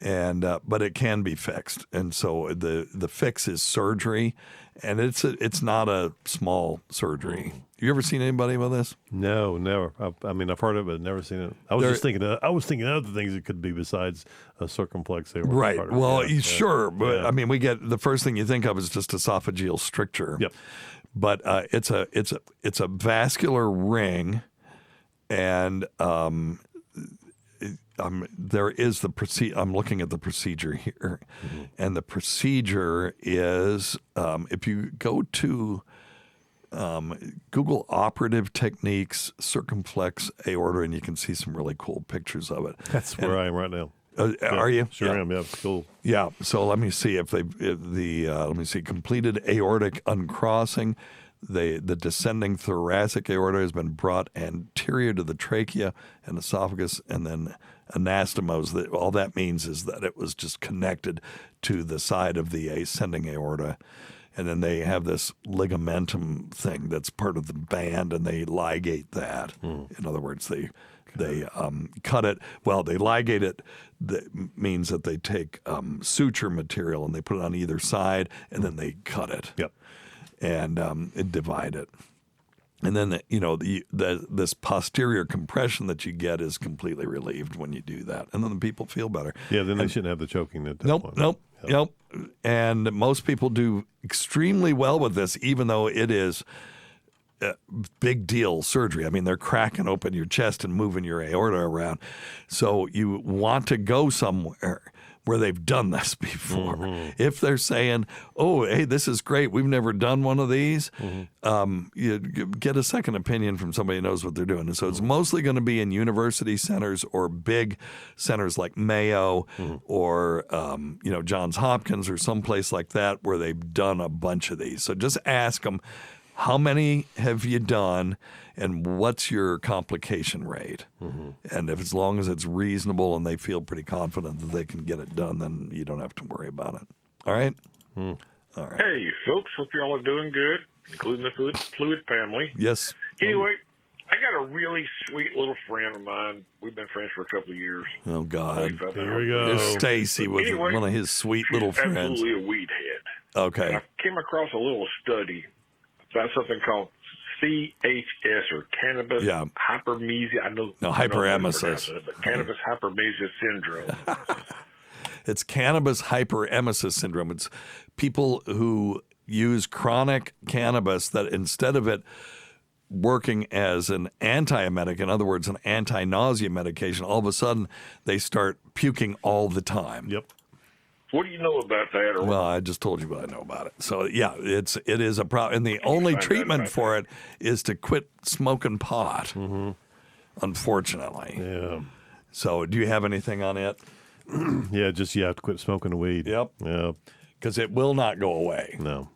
And but it can be fixed, and so the fix is surgery, and it's not a small surgery. You ever seen anybody with this? No, never. I've heard of it, but never seen it. I was thinking other things it could be besides a circumflex aortic. Right. Well, sure, but yeah. I mean, we get the first thing you think of is just esophageal stricture. Yep. But it's a vascular ring, and there is the I'm looking at the procedure here, and the procedure is if you go to Google operative techniques circumflex aorta, and you can see some really cool pictures of it. That's where I am right now. Are you? Sure am. Yeah, it's cool. Yeah. So let me see if let me see, completed aortic uncrossing. The descending thoracic aorta has been brought anterior to the trachea and esophagus, and then anastomose. All that means is that it was just connected to the side of the ascending aorta. And then they have this ligamentum thing that's part of the band, and they ligate that. In other words, they cut it. Well, they ligate it. That means that they take suture material and they put it on either side, and then they cut it. Yep. And divide it. And then, this posterior compression that you get is completely relieved when you do that. And then the people feel better. Yeah, then they shouldn't have the choking at that point. Nope. And most people do extremely well with this, even though it is a big deal surgery. I mean, they're cracking open your chest and moving your aorta around. So you want to go somewhere where they've done this before. If they're saying, oh, hey, this is great, we've never done one of these, you get a second opinion from somebody who knows what they're doing. And so it's mostly going to be in university centers or big centers like Mayo or, Johns Hopkins or someplace like that where they've done a bunch of these. So just ask them, how many have you done, and what's your complication rate? And if as long as it's reasonable and they feel pretty confident that they can get it done, then you don't have to worry about it. All right? All right. Hey, folks. Hope you all are doing good, including the fluid family. Yes. Anyway, I got a really sweet little friend of mine. We've been friends for a couple of years. Oh, God. Here we go. There's Stacy with anyway, one of his sweet little friends. Absolutely a weed head. Okay. And I came across a little study about something called CHS, or cannabis hyperemesis. I know. No, hyperemesis. But cannabis hyperemesis syndrome. It's cannabis hyperemesis syndrome. It's people who use chronic cannabis that instead of it working as an antiemetic, in other words, an anti-nausea medication, all of a sudden they start puking all the time. Yep. What do you know about that? Or well, I just told you what I know about it. So, yeah, it is a problem. And the only treatment for it is to quit smoking pot, unfortunately. Yeah. So, do you have anything on it? You have to quit smoking the weed. Yep. Yeah. Because it will not go away. No.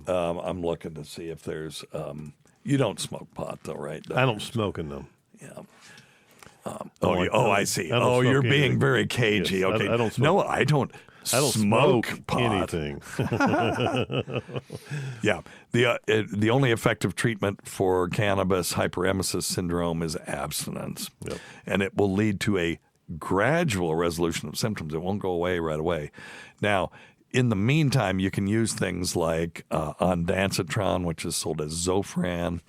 I'm looking to see if there's you don't smoke pot, though, right? I don't smoke in them. Yeah. I see. You're being very cagey. Yes, okay. I don't smoke. No, I don't smoke pot. Anything. Yeah. The only effective treatment for cannabis hyperemesis syndrome is abstinence. Yep. And it will lead to a gradual resolution of symptoms. It won't go away right away. Now, in the meantime, you can use things like ondansetron, which is sold as Zofran.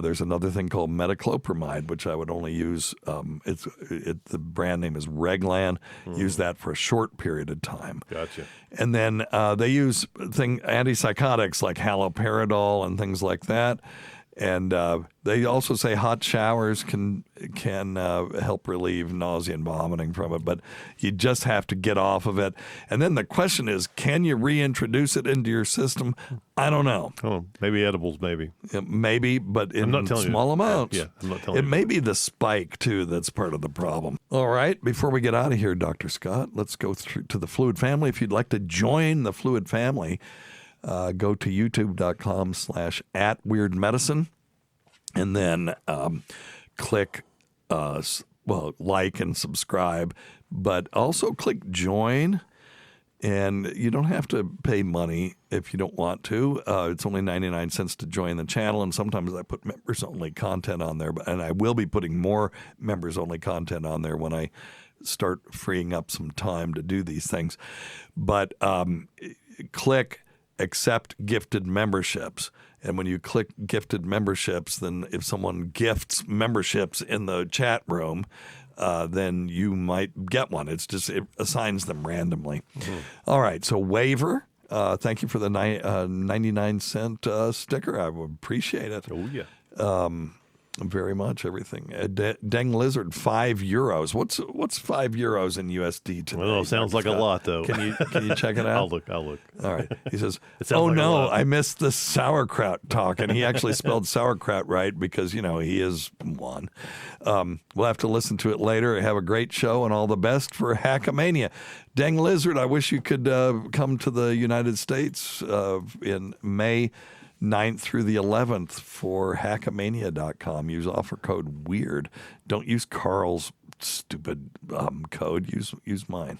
There's another thing called metoclopramide, which I would only use. The brand name is Reglan. Use that for a short period of time. Gotcha. And then they use antipsychotics like haloperidol and things like that. And they also say hot showers can help relieve nausea and vomiting from it, but you just have to get off of it. And then the question is, can you reintroduce it into your system? I don't know. Oh, maybe edibles, maybe. Maybe, but in small amounts. Yeah, I'm not telling you. It may be the spike, too, that's part of the problem. All right, before we get out of here, Dr. Scott, let's go to the Fluid family. If you'd like to join the Fluid family, go to youtube.com/@weirdmedicine and then click like and subscribe, but also click join. And you don't have to pay money if you don't want to. It's only 99 cents to join the channel, and sometimes I put members-only content on there, and I will be putting more members-only content on there when I start freeing up some time to do these things. But click accept gifted memberships. And when you click gifted memberships, then if someone gifts memberships in the chat room, then you might get one. It assigns them randomly. All right. So waiver, thank you for the 99 cent sticker. I would appreciate it. Oh, yeah. Very much everything. Dang lizard, €5. What's €5 in USD today? Well, it sounds like a lot, though. Can you check it out? I'll look. All right. He says, "Oh like no, I missed the sauerkraut talk," and he actually spelled sauerkraut right because he is one. We'll have to listen to it later. Have a great show and all the best for Hackamania. Dang lizard, I wish you could come to the United States in May 9th through the 11th for hackamania.com. Use offer code WEIRD. Don't use Carl's stupid code. Use mine.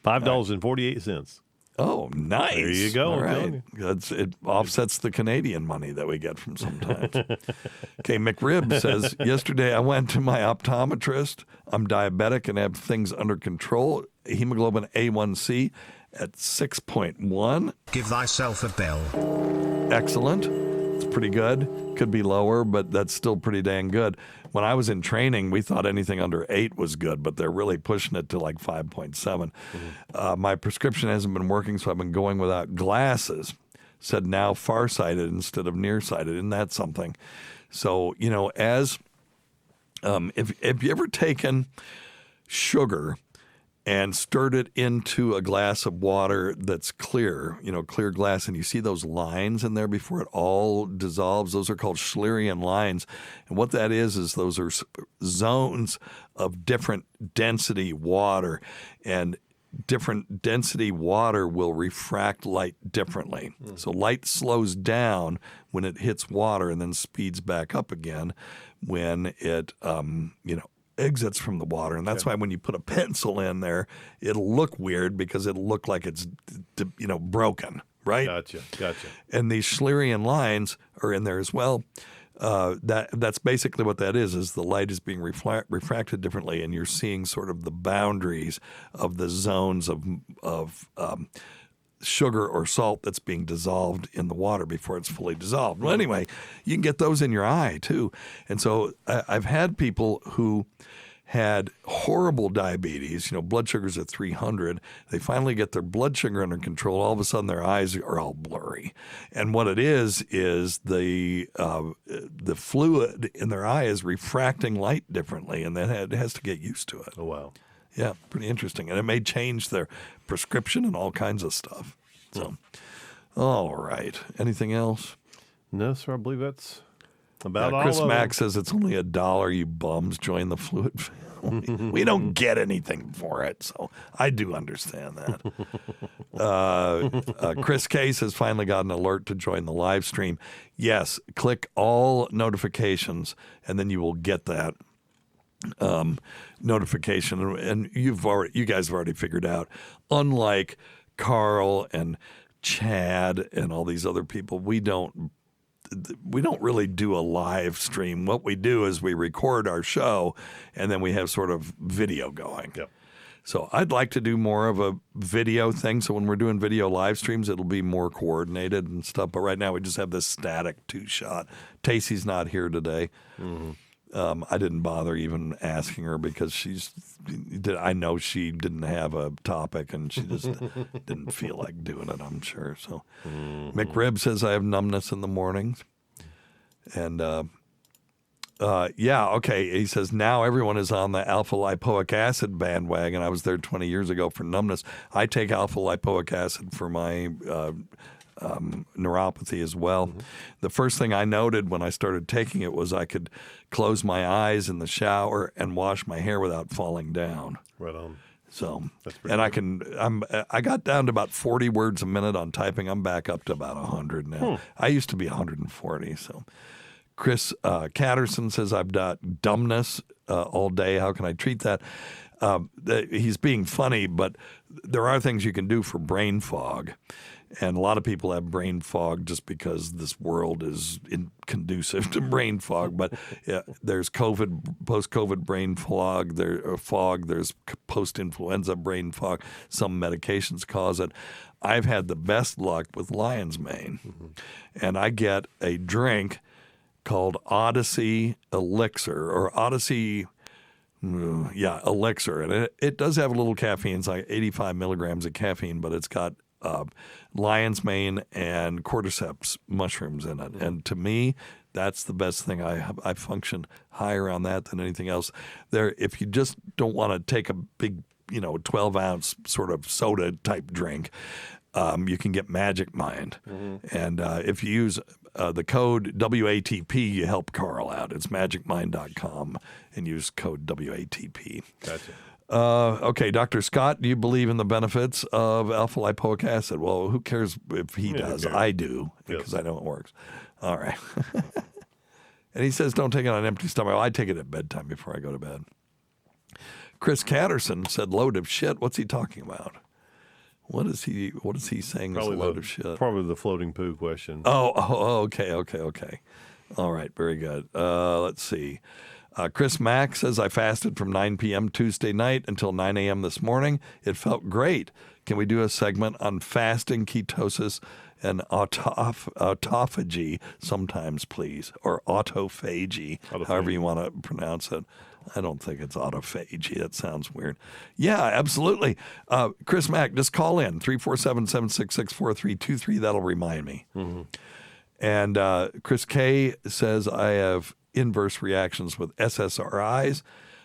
$5.48. Oh, nice. There you go. All right. It offsets the Canadian money that we get from sometimes. Okay, McRib says, yesterday I went to my optometrist. I'm diabetic and have things under control. Hemoglobin A1C at 6.1. Give thyself a bell. Excellent. It's pretty good. Could be lower, but that's still pretty dang good. When I was in training, we thought anything under 8 was good, but they're really pushing it to like 5.7. My prescription hasn't been working, so I've been going without glasses. Said now farsighted instead of nearsighted. Isn't that something? So, as if you ever taken sugar and stirred it into a glass of water that's clear, clear glass, and you see those lines in there before it all dissolves. Those are called Schlierian lines. And what that is those are zones of different density water. And different density water will refract light differently. So light slows down when it hits water and then speeds back up again when it, exits from the water. And that's why when you put a pencil in there, it'll look weird because it'll look like it's, broken, right? Gotcha. And these Schlierian lines are in there as well. That's basically what that is the light is being refracted differently, and you're seeing sort of the boundaries of the zones of sugar or salt that's being dissolved in the water before it's fully dissolved. Well, anyway, you can get those in your eye too. And so I've had people who had horrible diabetes, blood sugars at 300. They finally get their blood sugar under control. All of a sudden their eyes are all blurry. And what it is the fluid in their eye is refracting light differently, and then it has to get used to it. Oh, wow. Yeah, pretty interesting. And it may change their prescription and all kinds of stuff. So, all right. Anything else? No, sir. I believe that's about all Chris of Mack them. says it's only $1, you bums. Join the fluid family. We don't get anything for it, so I do understand that. Chris Case has finally got an alert to join the live stream. Yes, click all notifications, and then you will get that notification. And you guys have already figured out, unlike Carl and Chad and all these other people, we don't really do a live stream. What we do is we record our show and then we have sort of video going. Yep. So I'd like to do more of a video thing. So when we're doing video live streams, it'll be more coordinated and stuff. But right now we just have this static 2-shot. Tacy's not here today. Mm-hmm. I didn't bother even asking her because I know she didn't have a topic and she just didn't feel like doing it, I'm sure. So McRib says I have numbness in the mornings. And okay. He says now everyone is on the alpha lipoic acid bandwagon. I was there 20 years ago for numbness. I take alpha lipoic acid for my neuropathy as well. Mm-hmm. The first thing I noted when I started taking it was I could close my eyes in the shower and wash my hair without falling down. Right on. So, and I got down to about 40 words a minute on typing. I'm back up to about 100 now. I used to be 140. So, Chris Catterson says I've got dumbness all day. How can I treat that? He's being funny, but there are things you can do for brain fog. And a lot of people have brain fog just because this world is conducive to brain fog. But there's post-COVID brain fog. There's post-influenza brain fog. Some medications cause it. I've had the best luck with lion's mane. Mm-hmm. And I get a drink called Odyssey Elixir or Odyssey Elixir. And it does have a little caffeine. It's like 85 milligrams of caffeine, but it's got lion's mane and cordyceps mushrooms in it. And to me, That's the best thing. I function higher on that than anything else. If you just don't want to take a big, 12-ounce sort of soda type drink, you can get Magic Mind. And if you use the code WATP, you help Carl out. It's magicmind.com and use code WATP. Gotcha. Okay, Dr. Scott, do you believe in the benefits of alpha lipoic acid? Well, who cares if he does? I do, because I know it works. All right. And he says don't take it on an empty stomach. Well, I take it at bedtime before I go to bed. Chris Catterson said load of shit. What's he talking about? What is he saying is a load of shit? Probably the floating poo question. Oh, okay. All right, very good. Let's see. Chris Mack says, I fasted from 9 p.m. Tuesday night until 9 a.m. this morning. It felt great. Can we do a segment on fasting, ketosis, and autophagy sometimes, please? Or autophagy, however you want to pronounce it. I don't think it's autophagy. That sounds weird. Yeah, absolutely. Chris Mack, just call in, 347-766-4323. That'll remind me. And Chris K says, I have inverse reactions with SSRIs.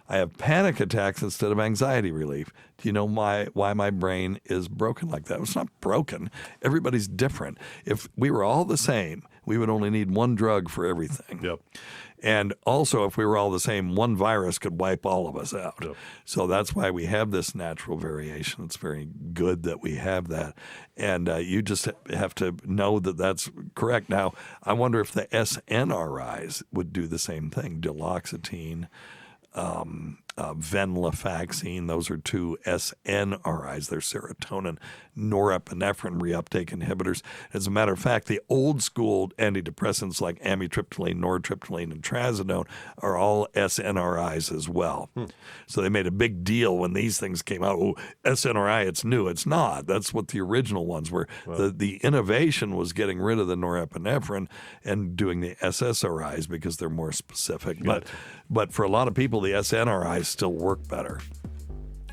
I have panic attacks instead of anxiety relief. Do you know why my brain is broken like that? It's not broken. Everybody's different. If we were all the same, we would only need one drug for everything. Yep. And also, if we were all the same, one virus could wipe all of us out. Yep. So that's why we have this natural variation. It's very good that we have that. And you just have to know that that's correct. Now, I wonder if the SNRIs would do the same thing. Duloxetine, venlafaxine, those are two SNRIs. They're serotonin, norepinephrine reuptake inhibitors. As a matter of fact, the old school antidepressants like amitriptyline, nortriptyline, and trazodone are all SNRIs as well. So they made a big deal when these things came out. Oh, SNRI, it's new. It's not. That's what the original ones were. Wow. The innovation was getting rid of the norepinephrine and doing the SSRIs because they're more specific. Gotcha. But for a lot of people, the SNRIs still work better.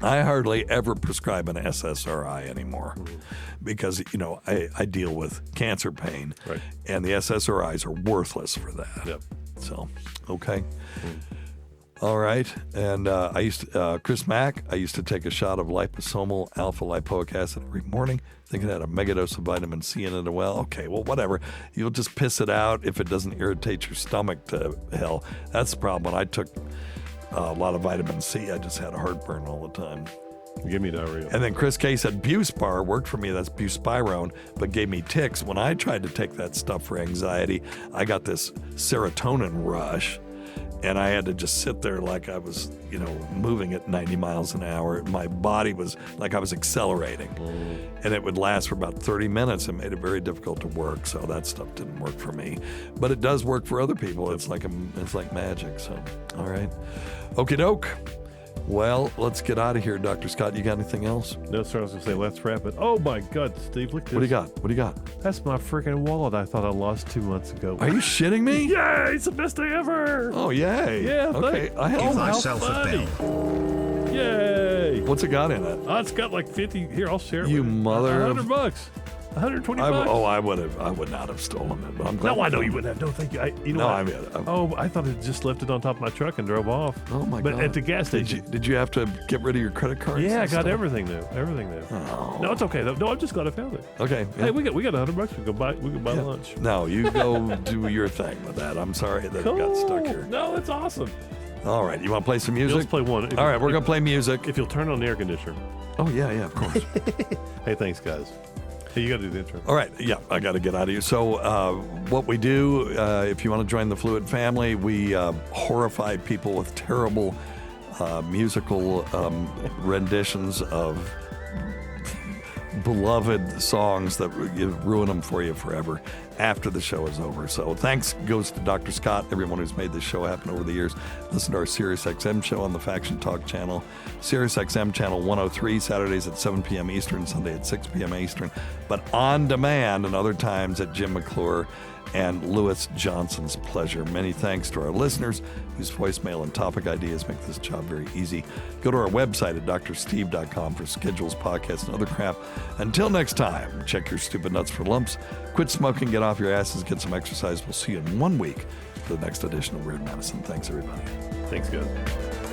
I hardly ever prescribe an SSRI anymore because, I deal with cancer pain, right, and the SSRIs are worthless for that. Yep. So, okay. All right. And Chris Mack, I used to take a shot of liposomal alpha lipoic acid every morning, thinking it had a megadose of vitamin C in it as well. Okay, well, whatever. You'll just piss it out if it doesn't irritate your stomach to hell. That's the problem. When I took a lot of vitamin C, I just had a heartburn all the time. Give me diarrhea. And then Chris K said Buspar worked for me. That's buspirone, but gave me tics. When I tried to take that stuff for anxiety, I got this serotonin rush, and I had to just sit there like I was, moving at 90 miles an hour. My body was like I was accelerating, and it would last for about 30 minutes. It made it very difficult to work, so that stuff didn't work for me. But it does work for other people. It's like magic. So, all right. Okie doke. Well, let's get out of here, Dr. Scott. You got anything else? No, sir. I was going to say, let's wrap it. Oh, my God, Steve, look at this. What do you got? That's my freaking wallet I thought I lost 2 months ago. Are you shitting me? Yay! It's the best day ever! Oh, yay. Yeah, okay. Give myself a bell. Yay! What's it got in it? Oh, it's got like 50. Here, I'll share it you with mother $100. $120. I would not have stolen it. But I'm glad. No, I know you wouldn't have. No, thank you. I thought it just left it on top of my truck and drove off. Oh my God! But at the gas station, did you have to get rid of your credit cards? Yeah, I got everything new. Oh. No, it's okay though. No, I'm just glad I found it. Okay. Yeah. Hey, we got $100. We can buy lunch. No, you go do your thing with that. I'm sorry that it got stuck here. No, it's awesome. All right, you want to play some music? Let's play one. All right, we're gonna play music. If you'll turn on the air conditioner. Oh yeah, of course. Hey, thanks, guys. Hey, you got to do the intro. All right. Yeah, I got to get out of here. So what we do, if you want to join the Fluid family, we horrify people with terrible musical renditions of beloved songs that ruin them for you forever after the show is over. So thanks goes to Dr. Scott, everyone who's made this show happen over the years. Listen to our SiriusXM show on the Faction Talk channel, SiriusXM channel 103, Saturdays at 7 p.m. Eastern, Sunday at 6 p.m. Eastern, but on demand and other times at Jim McClure and Lewis Johnson's pleasure. Many thanks to our listeners whose voicemail and topic ideas make this job very easy. Go to our website at drsteve.com for schedules, podcasts, and other crap. Until next time, check your stupid nuts for lumps. Quit smoking, get off your asses, get some exercise. We'll see you in 1 week the next edition of Weird Medicine. Thanks, everybody. Thanks, guys.